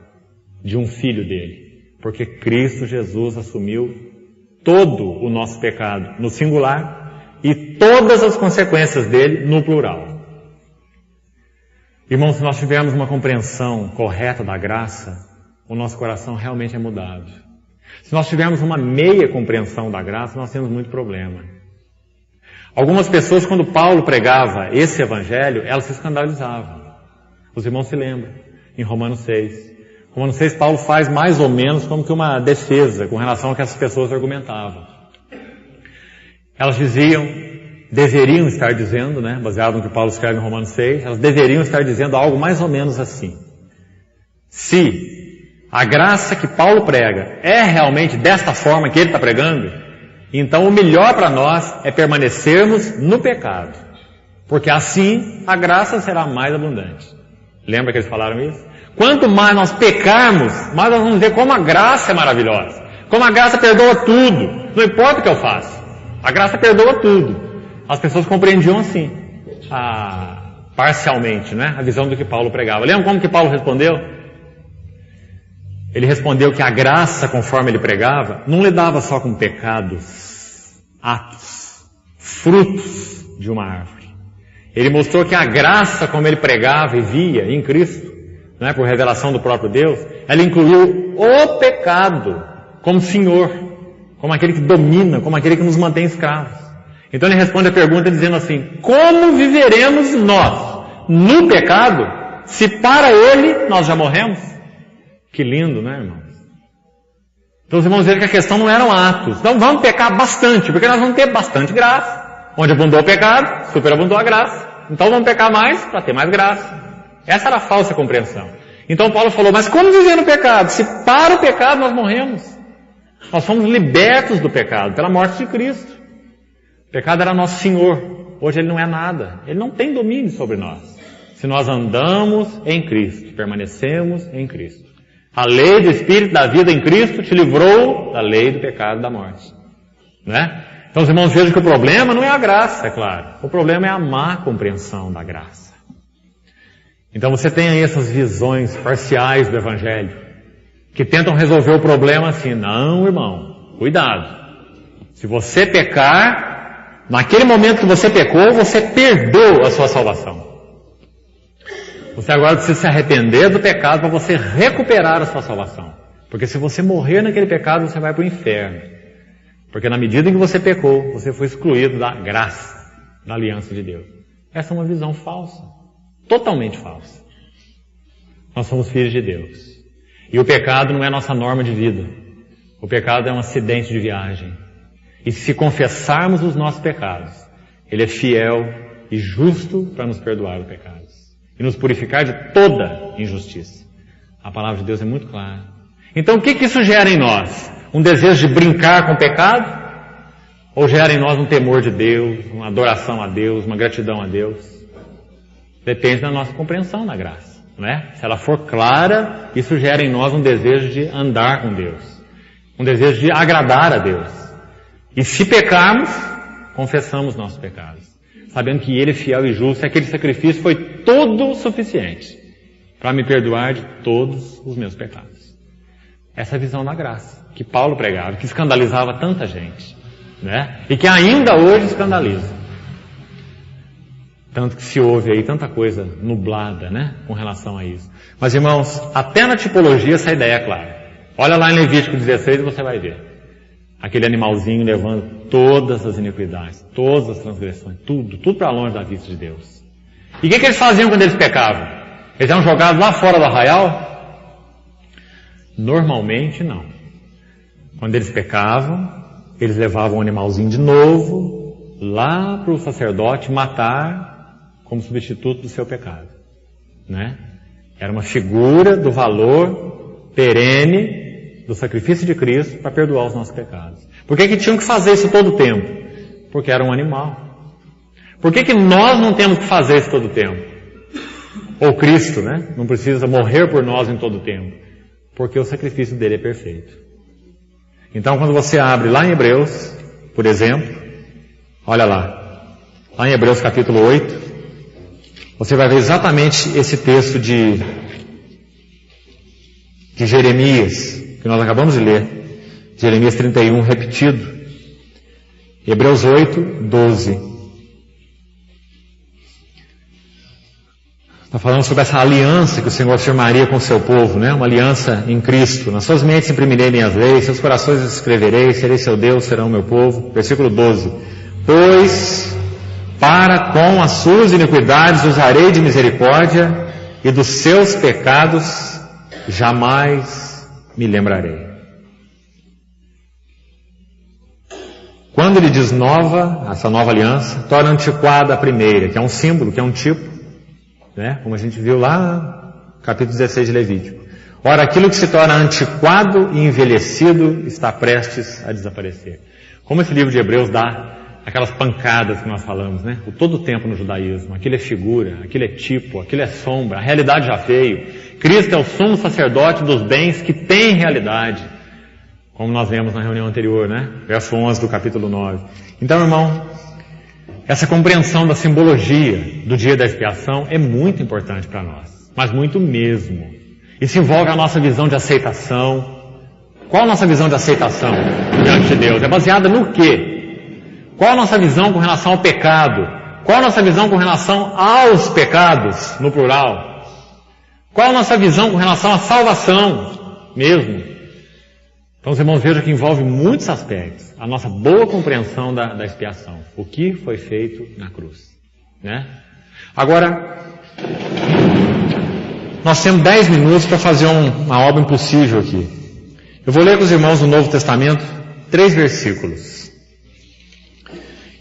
de um filho dele, porque Cristo Jesus assumiu todo o nosso pecado no singular e todas as consequências dele no plural. Irmãos, se nós tivermos uma compreensão correta da graça, o nosso coração realmente é mudado. Se nós tivermos uma meia compreensão da graça, nós temos muito problema. Algumas pessoas, quando Paulo pregava esse evangelho, elas se escandalizavam. Os irmãos se lembram, em Romanos 6. Romanos 6, Paulo faz mais ou menos como que uma defesa com relação ao que essas pessoas argumentavam. Elas deveriam estar dizendo, né, baseado no que Paulo escreve em Romanos 6, elas deveriam estar dizendo algo mais ou menos assim. Se a graça que Paulo prega é realmente desta forma que ele está pregando, então o melhor para nós é permanecermos no pecado, porque assim a graça será mais abundante. Lembra que eles falaram isso? Quanto mais nós pecarmos, mais nós vamos ver como a graça é maravilhosa, como a graça perdoa tudo, não importa o que eu faço, a graça perdoa tudo. As pessoas compreendiam assim, parcialmente, né, a visão do que Paulo pregava. Lembra como que Paulo respondeu? Ele respondeu que a graça, conforme ele pregava, não lidava só com pecados, atos, frutos de uma árvore. Ele mostrou que a graça, como ele pregava e via em Cristo, né, por revelação do próprio Deus, ela incluiu o pecado como Senhor, como aquele que domina, como aquele que nos mantém escravos. Então ele responde a pergunta dizendo assim: como viveremos nós no pecado se para ele nós já morremos? Que lindo, né, irmãos? Então os irmãos viram que a questão não eram atos. Então vamos pecar bastante, porque nós vamos ter bastante graça. Onde abundou o pecado, superabundou a graça. Então vamos pecar mais para ter mais graça. Essa era a falsa compreensão. Então Paulo falou: mas como viver no pecado? Se para o pecado nós morremos. Nós fomos libertos do pecado pela morte de Cristo. O pecado era nosso Senhor. Hoje ele não é nada. Ele não tem domínio sobre nós. Se nós andamos em Cristo, permanecemos em Cristo. A lei do Espírito da vida em Cristo te livrou da lei do pecado e da morte. Né? Então os irmãos vejam que o problema não é a graça, é claro. O problema é a má compreensão da graça. Então você tem aí essas visões parciais do Evangelho, que tentam resolver o problema assim: não, irmão, cuidado. Se você pecar, naquele momento que você pecou, você perdeu a sua salvação. Você agora precisa se arrepender do pecado para você recuperar a sua salvação. Porque se você morrer naquele pecado, você vai para o inferno. Porque na medida em que você pecou, você foi excluído da graça, da aliança de Deus. Essa é uma visão falsa. Totalmente falsa. Nós somos filhos de Deus. E o pecado não é nossa norma de vida. O pecado é um acidente de viagem. E se confessarmos os nossos pecados, Ele é fiel e justo para nos perdoar os pecados e nos purificar de toda injustiça. A palavra de Deus é muito clara. Então o que isso gera em nós? Um desejo de brincar com o pecado? Ou gera em nós um temor de Deus, uma adoração a Deus, uma gratidão a Deus? Depende da nossa compreensão da graça, né? Se ela for clara, isso gera em nós um desejo de andar com Deus, um desejo de agradar a Deus. E se pecarmos, confessamos nossos pecados, sabendo que Ele é fiel e justo, e aquele sacrifício foi todo suficiente para me perdoar de todos os meus pecados. Essa é a visão da graça que Paulo pregava, que escandalizava tanta gente, né? E que ainda hoje escandaliza. Tanto que se ouve aí tanta coisa nublada, né, com relação a isso. Mas, irmãos, até na tipologia essa ideia é clara. Olha lá em Levítico 16 e você vai ver. Aquele animalzinho levando todas as iniquidades, todas as transgressões, tudo para longe da vista de Deus. E o que eles faziam quando eles pecavam? Eles eram jogados lá fora do arraial? Normalmente não. Quando eles pecavam, eles levavam o animalzinho de novo lá para o sacerdote matar como substituto do seu pecado, né? Era uma figura do valor perene do sacrifício de Cristo para perdoar os nossos pecados. Por que tinham que fazer isso todo o tempo? Porque era um animal. Por que nós não temos que fazer isso todo o tempo? Ou Cristo, né? Não precisa morrer por nós em todo o tempo. Porque o sacrifício dele é perfeito. Então quando você abre lá em Hebreus, por exemplo, olha lá em Hebreus capítulo 8, você vai ver exatamente esse texto de Jeremias, que nós acabamos de ler, Jeremias 31, repetido. Hebreus 8, 12. Está falando sobre essa aliança que o Senhor firmaria com o seu povo, né? Uma aliança em Cristo. Nas suas mentes imprimirei minhas leis, seus corações escreverei, serei seu Deus, serão meu povo. Versículo 12. Pois para com as suas iniquidades usarei de misericórdia, e dos seus pecados jamais me lembrarei. Quando ele diz nova, essa nova aliança, torna antiquada a primeira, que é um símbolo, que é um tipo, né? Como a gente viu lá no capítulo 16 de Levítico. Ora, aquilo que se torna antiquado e envelhecido está prestes a desaparecer. Como esse livro de Hebreus dá aquelas pancadas que nós falamos, né? O todo o tempo no judaísmo. Aquilo é figura, aquilo é tipo, aquilo é sombra, a realidade já veio. Cristo é o sumo sacerdote dos bens que tem realidade. Como nós vemos na reunião anterior, né? Verso 11 do capítulo 9. Então, irmão, essa compreensão da simbologia do dia da expiação é muito importante para nós. Mas muito mesmo. Isso envolve a nossa visão de aceitação. Qual a nossa visão de aceitação diante de Deus? É baseada no quê? Qual a nossa visão com relação ao pecado? Qual a nossa visão com relação aos pecados, no plural? Qual a nossa visão com relação à salvação mesmo? Então os irmãos vejam que envolve muitos aspectos. A nossa boa compreensão da expiação. O que foi feito na cruz, né? Agora, nós temos 10 minutos para fazer uma obra impossível aqui. Eu vou ler com os irmãos no Novo Testamento 3 versículos.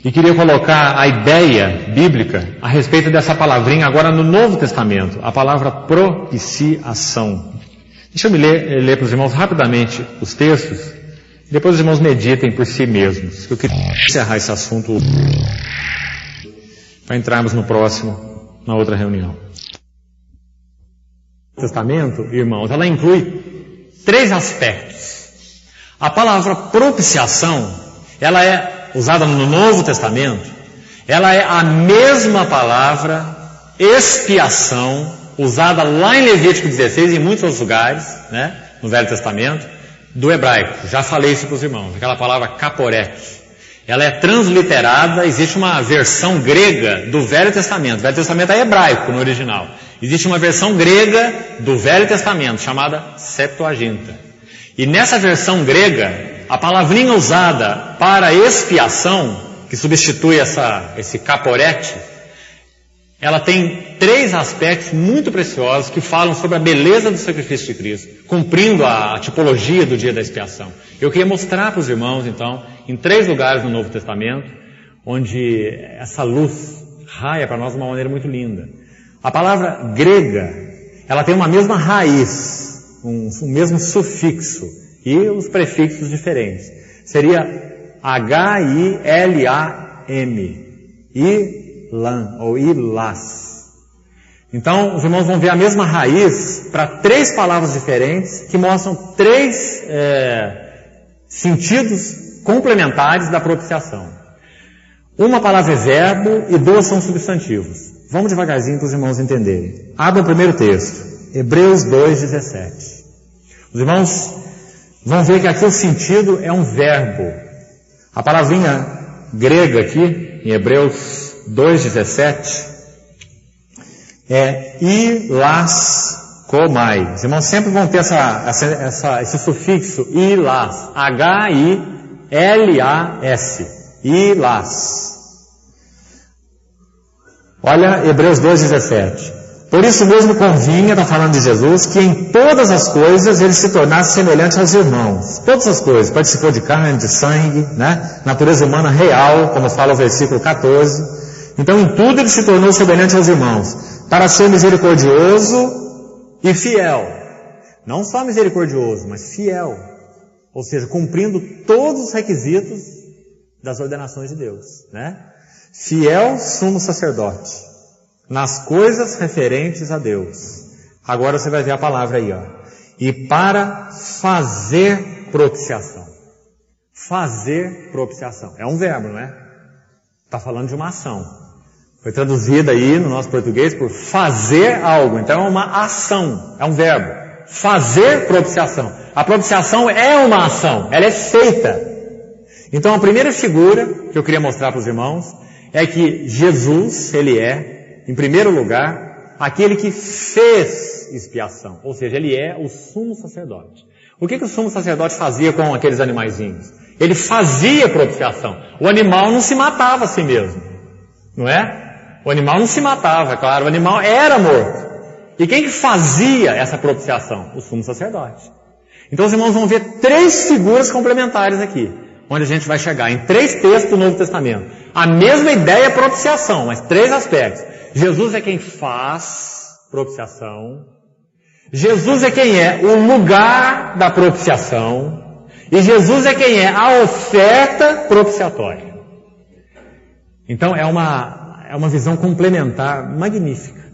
E queria colocar a ideia bíblica a respeito dessa palavrinha agora no Novo Testamento, a palavra propiciação. Deixa eu ler para os irmãos rapidamente os textos, e depois os irmãos meditem por si mesmos. Eu queria encerrar esse assunto para entrarmos no próximo, na outra reunião. O Testamento, irmãos, ela inclui 3 aspectos. A palavra propiciação, ela é usada no Novo Testamento, ela é a mesma palavra expiação, usada lá em Levítico 16 e em muitos outros lugares, né, no Velho Testamento, do hebraico. Já falei isso para os irmãos, aquela palavra kaporete. Ela é transliterada, existe uma versão grega do Velho Testamento. O Velho Testamento é hebraico no original. Existe uma versão grega do Velho Testamento, chamada Septuaginta. E nessa versão grega, a palavrinha usada para expiação, que substitui esse caporete, ela tem 3 aspectos muito preciosos que falam sobre a beleza do sacrifício de Cristo, cumprindo a tipologia do dia da expiação. Eu queria mostrar para os irmãos, então, em 3 lugares no Novo Testamento, onde essa luz raia para nós de uma maneira muito linda. A palavra grega, ela tem uma mesma raiz, um mesmo sufixo, e os prefixos diferentes. Seria H-I-L-A-M. Ilan, ou Ilas. Então, os irmãos vão ver a mesma raiz para 3 palavras diferentes que mostram 3 sentidos complementares da propiciação. Uma palavra é verbo e 2 são substantivos. Vamos devagarzinho para os irmãos entenderem. Abra o primeiro texto, Hebreus 2:17. Os irmãos vão ver que aqui o sentido é um verbo. A palavrinha grega aqui, em Hebreus 2:17, é ilaskomai. Os irmãos sempre vão ter esse sufixo ilas, H-I-L-A-S, ilas. Olha Hebreus 2:17. Por isso mesmo convinha, está falando de Jesus, que em todas as coisas ele se tornasse semelhante aos irmãos. Todas as coisas, participou de carne, de sangue, né? Natureza humana real, como fala o versículo 14. Então em tudo ele se tornou semelhante aos irmãos, para ser misericordioso e fiel. Não só misericordioso, mas fiel. Ou seja, cumprindo todos os requisitos das ordenações de Deus, né? Fiel sumo sacerdote nas coisas referentes a Deus. Agora você vai ver a palavra aí, ó. E para fazer propiciação. Fazer propiciação. É um verbo, não é? Está falando de uma ação. Foi traduzida aí no nosso português por fazer algo. Então é uma ação. É um verbo. Fazer propiciação. A propiciação é uma ação. Ela é feita. Então a primeira figura que eu queria mostrar para os irmãos é que Jesus, ele é, em primeiro lugar, aquele que fez expiação, ou seja, ele é o sumo sacerdote. O que o sumo sacerdote fazia com aqueles animaizinhos? Ele fazia propiciação. O animal não se matava a si mesmo, não é? O animal não se matava, é claro, o animal era morto. E quem que fazia essa propiciação? O sumo sacerdote. Então os irmãos vão ver 3 figuras complementares aqui, onde a gente vai chegar em 3 textos do Novo Testamento. A mesma ideia é propiciação, mas 3 aspectos. Jesus é quem faz propiciação. Jesus é quem é o lugar da propiciação. E Jesus é quem é a oferta propiciatória. Então é uma visão complementar magnífica.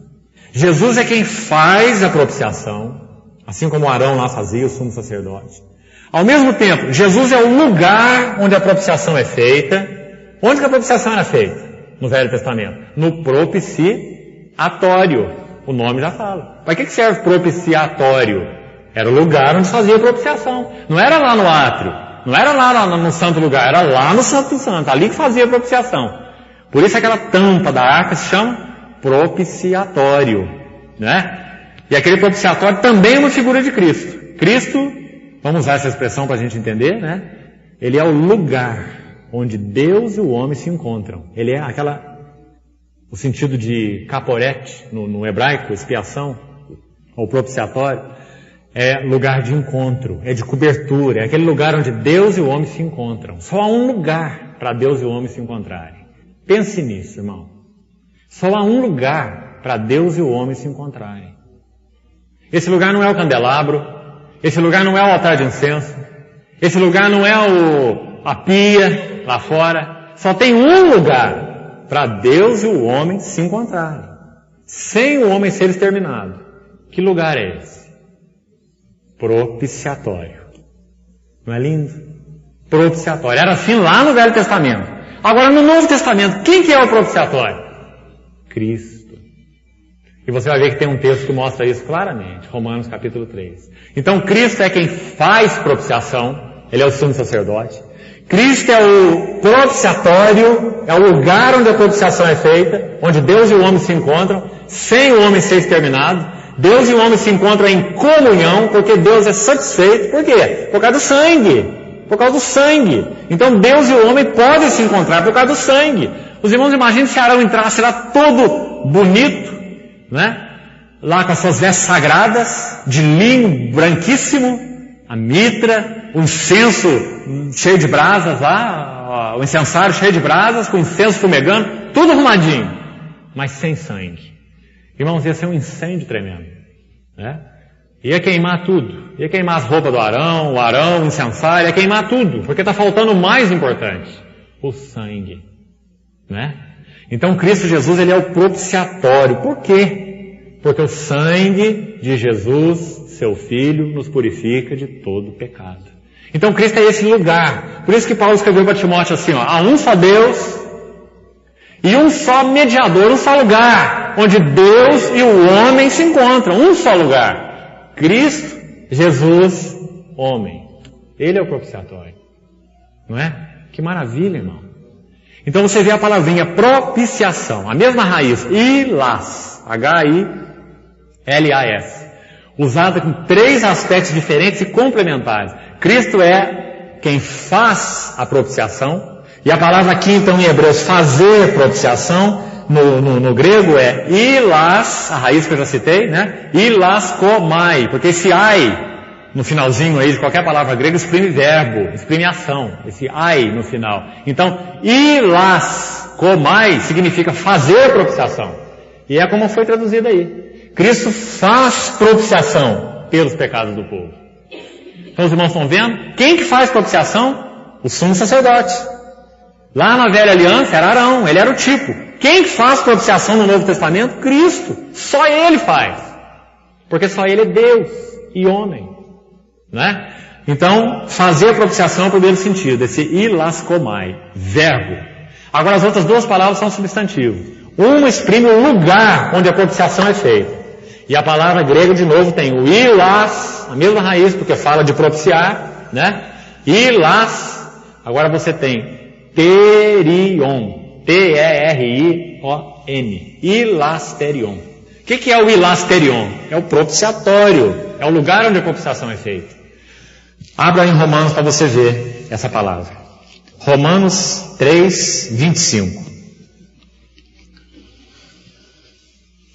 Jesus é quem faz a propiciação, assim como Arão lá fazia, o sumo sacerdote. Ao mesmo tempo, Jesus é o lugar onde a propiciação é feita. Onde que a propiciação era feita? No Velho Testamento. No propiciatório. O nome já fala. Para que serve propiciatório? Era o lugar onde fazia a propiciação. Não era lá no átrio. Não era lá no santo lugar. Era lá no Santo do Santo. Ali que fazia a propiciação. Por isso aquela tampa da arca se chama propiciatório, né? E aquele propiciatório também é uma figura de Cristo. Cristo, vamos usar essa expressão para a gente entender, né? Ele é o lugar onde Deus e o homem se encontram. Ele é o sentido de caporete no hebraico, expiação, ou propiciatório, é lugar de encontro, é de cobertura, é aquele lugar onde Deus e o homem se encontram. Só há um lugar para Deus e o homem se encontrarem. Pense nisso, irmão. Só há um lugar para Deus e o homem se encontrarem. Esse lugar não é o candelabro, esse lugar não é o altar de incenso, esse lugar não é a pia lá fora. Só tem um lugar para Deus e o homem se encontrarem, sem o homem ser exterminado. Que lugar é esse? Propiciatório. Não é lindo? Propiciatório. Era assim lá no Velho Testamento. Agora no Novo Testamento, quem que é o propiciatório? Cristo. E você vai ver que tem um texto que mostra isso claramente, Romanos capítulo 3. Então Cristo é quem faz propiciação, ele é o sumo sacerdote. Cristo é o propiciatório, é o lugar onde a propiciação é feita, onde Deus e o homem se encontram, sem o homem ser exterminado. Deus e o homem se encontram em comunhão, porque Deus é satisfeito. Por quê? Por causa do sangue. Por causa do sangue. Então Deus e o homem podem se encontrar por causa do sangue. Os irmãos imaginem se Arão entrasse lá todo bonito, né? Lá com as suas vestes sagradas, de linho branquíssimo, a mitra, o incenso cheio de brasas lá, o incensário cheio de brasas, com incenso fumegando, tudo arrumadinho, mas sem sangue. Irmãos, ia ser um incêndio tremendo, né? Ia queimar tudo, ia queimar as roupas do Arão, o incensário, ia queimar tudo, porque está faltando o mais importante, o sangue, né? Então Cristo Jesus, ele é o propiciatório. Por quê? Porque o sangue de Jesus, seu Filho, nos purifica de todo pecado. Então Cristo é esse lugar. Por isso que Paulo escreveu para Timóteo assim, há um só Deus e um só mediador, um só lugar, onde Deus e o homem se encontram. Um só lugar. Cristo, Jesus, homem. Ele é o propiciatório. Não é? Que maravilha, irmão. Então você vê a palavrinha propiciação, a mesma raiz, ilas, H-I-L-A-S, usada com 3 aspectos diferentes e complementares. Cristo é quem faz a propiciação, e a palavra aqui então em Hebreus, fazer propiciação, no grego é ilas, a raiz que eu já citei, né? Ilaskomai, porque esse ai no finalzinho aí de qualquer palavra grega exprime verbo, exprime ação, esse ai no final. Então, ilaskomai significa fazer propiciação. E é como foi traduzido aí. Cristo faz propiciação pelos pecados do povo. Então os irmãos estão vendo? Quem que faz propiciação? O sumo sacerdote. Lá na velha aliança era Arão, ele era o tipo. Quem que faz propiciação no Novo Testamento? Cristo. Só ele faz. Porque só ele é Deus e homem. Né? Então, fazer a propiciação é o primeiro sentido, esse ilaskomai, verbo. Agora as outras 2 palavras são substantivos. Uma exprime o lugar onde a propiciação é feita. E a palavra grega, de novo, tem o ilas, a mesma raiz, porque fala de propiciar, né? Ilas, agora você tem terion, T-E-R-I-O-N, ilasterion. O que é o hilasterion? É o propiciatório, é o lugar onde a propiciação é feita. Abra em Romanos para você ver essa palavra. Romanos 3, 25.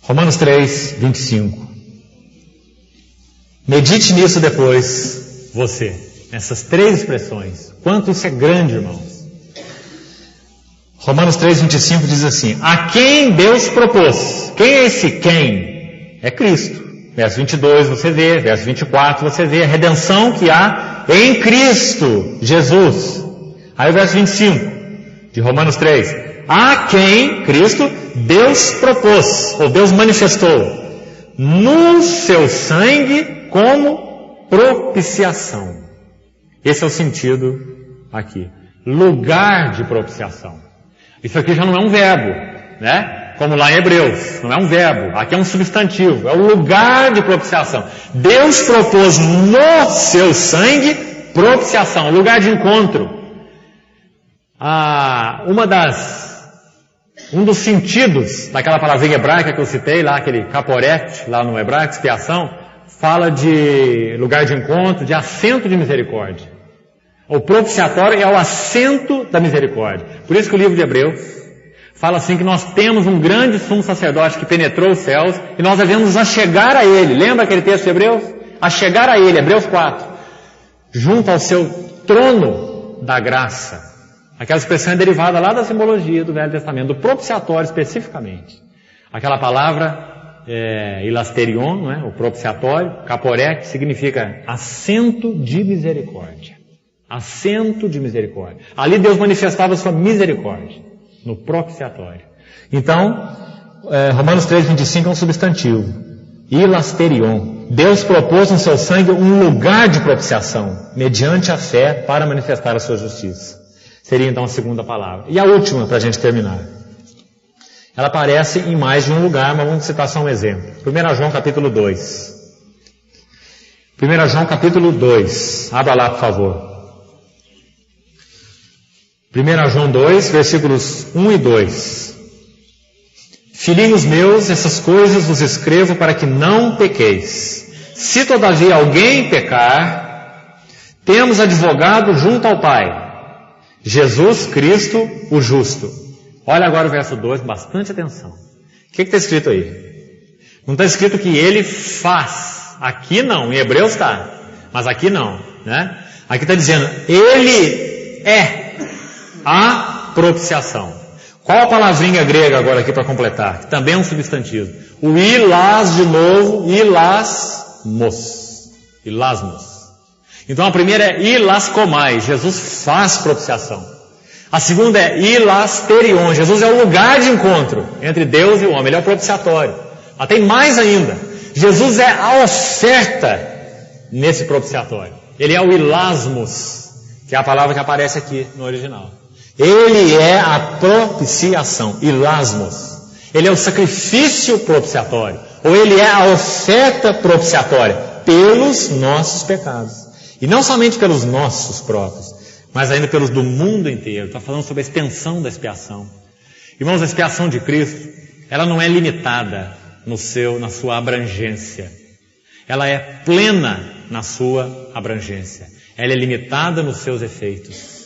Romanos 3, 25. Medite nisso depois, você, nessas três expressões. Quanto isso é grande, irmãos. Romanos 3, 25 diz assim: a quem Deus propôs. Quem é esse quem? É Cristo. Verso 22 você vê, verso 24 você vê a redenção que há em Cristo Jesus. Aí o verso 25 de Romanos 3. A quem, Cristo, Deus propôs, ou Deus manifestou, no seu sangue como propiciação. Esse é o sentido aqui. Lugar de propiciação. Isso aqui já não é um verbo, né? Como lá em Hebreus, não é um verbo, aqui é um substantivo, é o lugar de propiciação. Deus propôs no seu sangue propiciação, lugar de encontro. Um dos sentidos daquela palavrinha hebraica que eu citei, lá aquele caporet, lá no hebraico, expiação, fala de lugar de encontro, de assento de misericórdia. O propiciatório é o assento da misericórdia. Por isso que o livro de Hebreus fala assim que nós temos um grande sumo sacerdote que penetrou os céus e nós devemos achegar a ele. Lembra aquele texto de Hebreus? Achegar a ele, Hebreus 4. Junto ao seu trono da graça. Aquela expressão é derivada lá da simbologia do Velho Testamento, do propiciatório especificamente. Aquela palavra hilasterion, não é? O propiciatório, caporé, que significa assento de misericórdia. Assento de misericórdia. Ali Deus manifestava a sua misericórdia, no propiciatório. Então, Romanos 3, 25 é um substantivo. Hilasterion. Deus propôs no seu sangue um lugar de propiciação, mediante a fé, para manifestar a sua justiça. Seria então a segunda palavra. E a última, para a gente terminar. Ela aparece em mais de um lugar, mas vamos citar só um exemplo. 1 João capítulo 2. 1 João capítulo 2. Abra lá, por favor. 1 João 2, versículos 1 e 2. Filhinhos meus, essas coisas vos escrevo para que não pequeis. Se todavia alguém pecar, temos advogado junto ao Pai, Jesus Cristo, o justo. Olha agora o verso 2, bastante atenção. O que está escrito aí? Não está escrito que ele faz. Aqui não, em Hebreus está, mas aqui não, né? Aqui está dizendo, ele é a propiciação. Qual a palavrinha grega agora aqui para completar? Que também é um substantivo. O ilas de novo, ilasmos. Ilasmos. Então a primeira é ilaskomai, Jesus faz propiciação. A segunda é hilasterion, Jesus é o lugar de encontro entre Deus e o homem, ele é o propiciatório. Mas tem mais ainda, Jesus é a oferta nesse propiciatório. Ele é o ilasmos, que é a palavra que aparece aqui no original. Ele é a propiciação, ilasmos. Ele é o sacrifício propiciatório, ou ele é a oferta propiciatória pelos nossos pecados. E não somente pelos nossos próprios, mas ainda pelos do mundo inteiro. Está falando sobre a extensão da expiação. Irmãos, a expiação de Cristo, ela não é limitada na sua abrangência. Ela é plena na sua abrangência. Ela é limitada nos seus efeitos.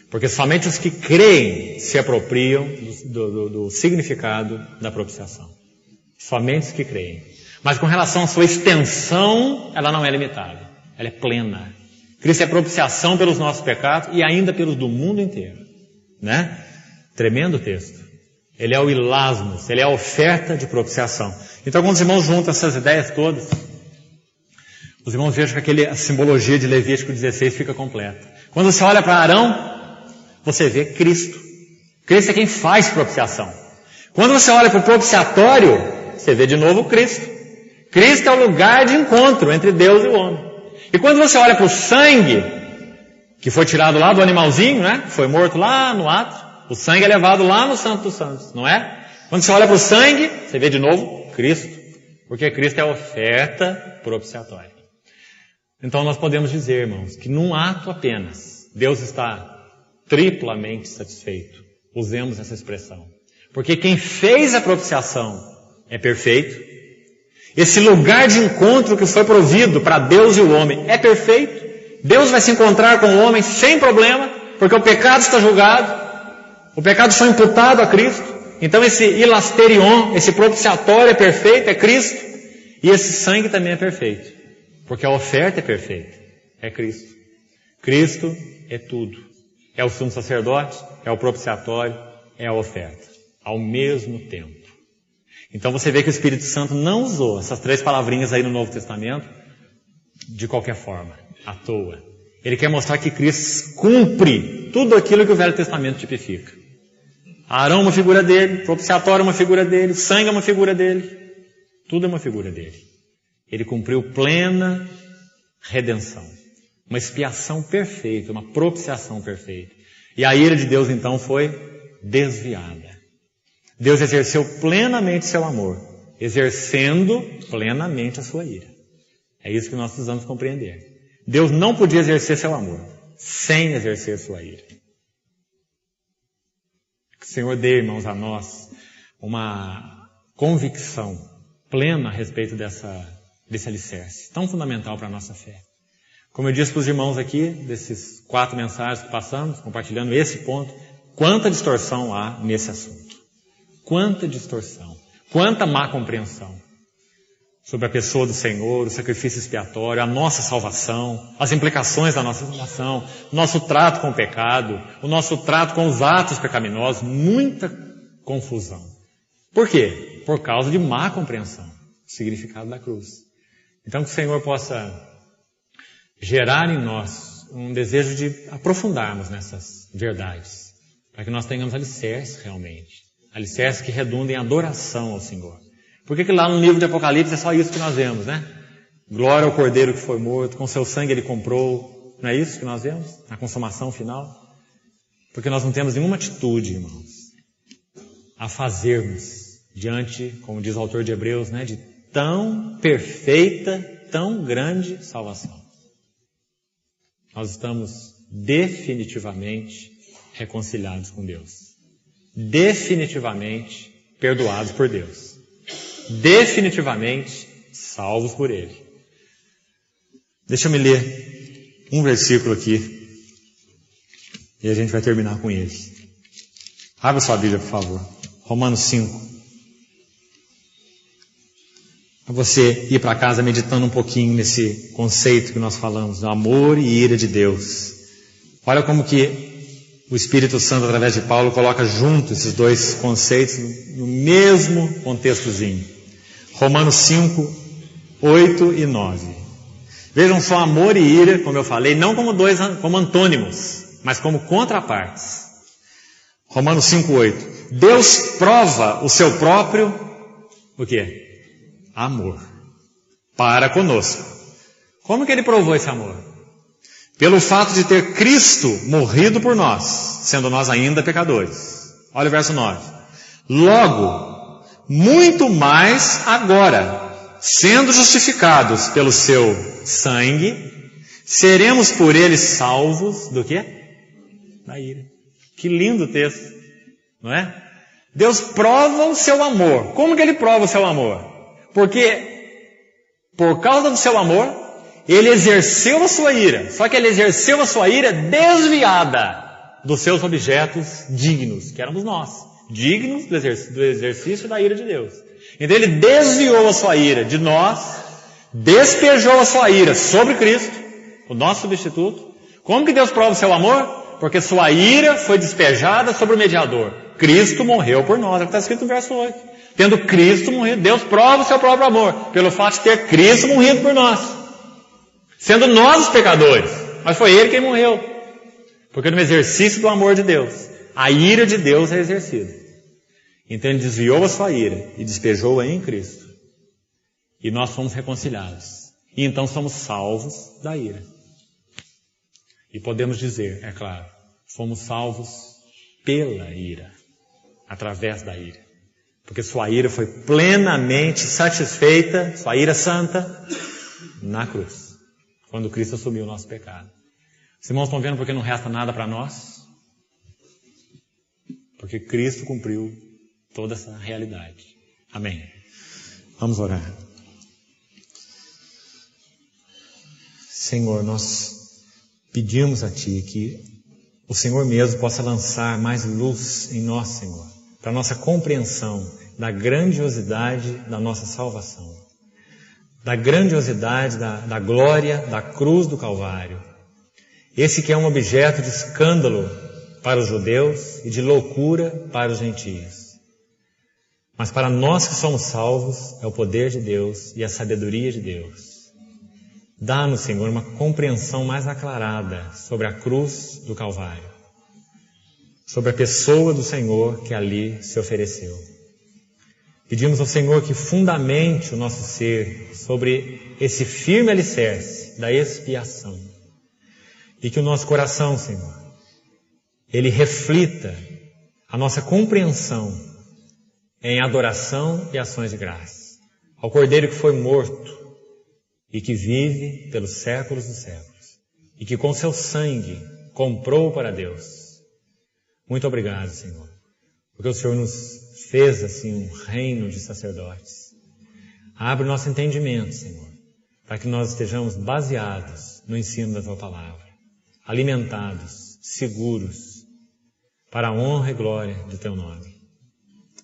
Porque somente os que creem se apropriam do significado da propiciação. Somente os que creem. Mas com relação à sua extensão, ela não é limitada. Ela é plena. Cristo é propiciação pelos nossos pecados e ainda pelos do mundo inteiro. Né? Tremendo texto. Ele é o ilasmos, ele é a oferta de propiciação. Então, quando os irmãos juntam essas ideias todas, os irmãos vejam que a simbologia de Levítico 16 fica completa. Quando você olha para Arão, você vê Cristo. Cristo é quem faz propiciação. Quando você olha para o propiciatório, você vê de novo Cristo. Cristo é o lugar de encontro entre Deus e o homem. E quando você olha para o sangue, que foi tirado lá do animalzinho, né? Foi morto lá no átrio, o sangue é levado lá no Santo dos Santos, não é? Quando você olha para o sangue, você vê de novo Cristo, porque Cristo é a oferta propiciatória. Então nós podemos dizer, irmãos, que num ato apenas, Deus está triplamente satisfeito. Usemos essa expressão. Porque quem fez a propiciação é perfeito. Esse lugar de encontro que foi provido para Deus e o homem é perfeito. Deus vai se encontrar com o homem sem problema, porque o pecado está julgado. O pecado foi imputado a Cristo. Então esse hilasterion, esse propiciatório é perfeito, é Cristo. E esse sangue também é perfeito, porque a oferta é perfeita, é Cristo. Cristo é tudo. É o sumo sacerdote, é o propiciatório, é a oferta, ao mesmo tempo. Então você vê que o Espírito Santo não usou essas 3 palavrinhas aí no Novo Testamento de qualquer forma, à toa. Ele quer mostrar que Cristo cumpre tudo aquilo que o Velho Testamento tipifica. Arão é uma figura dele, propiciatório é uma figura dele, sangue é uma figura dele, tudo é uma figura dele. Ele cumpriu plena redenção, uma expiação perfeita, uma propiciação perfeita. E a ira de Deus então foi desviada. Deus exerceu plenamente seu amor, exercendo plenamente a sua ira. É isso que nós precisamos compreender. Deus não podia exercer seu amor sem exercer sua ira. Que o Senhor dê, irmãos, a nós uma convicção plena a respeito desse alicerce, tão fundamental para a nossa fé. Como eu disse para os irmãos aqui, desses 4 mensagens que passamos, compartilhando esse ponto, quanta distorção há nesse assunto. Quanta distorção, quanta má compreensão sobre a pessoa do Senhor, o sacrifício expiatório, a nossa salvação, as implicações da nossa salvação, nosso trato com o pecado, o nosso trato com os atos pecaminosos, muita confusão. Por quê? Por causa de má compreensão do significado da cruz. Então que o Senhor possa gerar em nós um desejo de aprofundarmos nessas verdades, para que nós tenhamos alicerce realmente, alicerce que redundem em adoração ao Senhor. Por que lá no livro de Apocalipse é só isso que nós vemos, né? Glória ao Cordeiro que foi morto, com seu sangue ele comprou. Não é isso que nós vemos? Na consumação final? Porque nós não temos nenhuma atitude, irmãos, a fazermos diante, como diz o autor de Hebreus, né, de tão perfeita, tão grande salvação. Nós estamos definitivamente reconciliados com Deus. Definitivamente perdoados por Deus. Definitivamente salvos por Ele. Deixa eu me ler um versículo aqui e a gente vai terminar com ele. Abra sua Bíblia, por favor. Romanos 5. Para você ir para casa meditando um pouquinho nesse conceito que nós falamos, do amor e ira de Deus. Olha como que o Espírito Santo, através de Paulo, coloca junto esses 2 conceitos no mesmo contextozinho. Romanos 5, 8 e 9. Vejam só, amor e ira, como eu falei, não como antônimos, mas como contrapartes. Romanos 5, 8. Deus prova o seu próprio, o quê? Amor para conosco. Como que ele provou esse amor? Pelo fato de ter Cristo morrido por nós, sendo nós ainda pecadores. Olha o verso 9. Logo, muito mais agora, sendo justificados pelo seu sangue, seremos por ele salvos do quê? Da ira. Que lindo texto, não é? Deus prova o seu amor. Como que ele prova o seu amor? Porque, por causa do seu amor, ele exerceu a sua ira. Só que ele exerceu a sua ira desviada dos seus objetos dignos, que éramos nós. Dignos do exercício da ira de Deus. Então ele desviou a sua ira de nós, despejou a sua ira sobre Cristo, o nosso substituto. Como que Deus prova o seu amor? Porque sua ira foi despejada sobre o mediador. Cristo morreu por nós. É o que está escrito no verso 8. Tendo Cristo morrido, Deus prova o seu próprio amor, pelo fato de ter Cristo morrido por nós. Sendo nós os pecadores, mas foi Ele quem morreu. Porque no exercício do amor de Deus, a ira de Deus é exercida. Então Ele desviou a sua ira e despejou-a em Cristo. E nós fomos reconciliados. E então somos salvos da ira. E podemos dizer, é claro, fomos salvos pela ira, através da ira. Porque sua ira foi plenamente satisfeita, sua ira santa, na cruz. Quando Cristo assumiu o nosso pecado. Os irmãos estão vendo porque não resta nada para nós? Porque Cristo cumpriu toda essa realidade. Amém. Vamos orar. Senhor, nós pedimos a Ti que o Senhor mesmo possa lançar mais luz em nós, Senhor, para a nossa compreensão da grandiosidade da nossa salvação, da grandiosidade da glória da cruz do Calvário. Esse que é um objeto de escândalo para os judeus e de loucura para os gentios. Mas para nós que somos salvos, é o poder de Deus e a sabedoria de Deus. Dá-nos, Senhor, uma compreensão mais aclarada sobre a cruz do Calvário, sobre a pessoa do Senhor que ali se ofereceu. Pedimos ao Senhor que fundamente o nosso ser sobre esse firme alicerce da expiação e que o nosso coração, Senhor, ele reflita a nossa compreensão em adoração e ações de graça ao Cordeiro que foi morto e que vive pelos séculos dos séculos e que com seu sangue comprou para Deus. Muito obrigado, Senhor, porque o Senhor nos fez assim um reino de sacerdotes. Abre o nosso entendimento, Senhor, para que nós estejamos baseados no ensino da Tua Palavra, alimentados, seguros, para a honra e glória do Teu nome.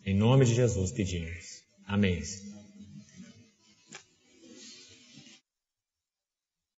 Em nome de Jesus pedimos. Amém.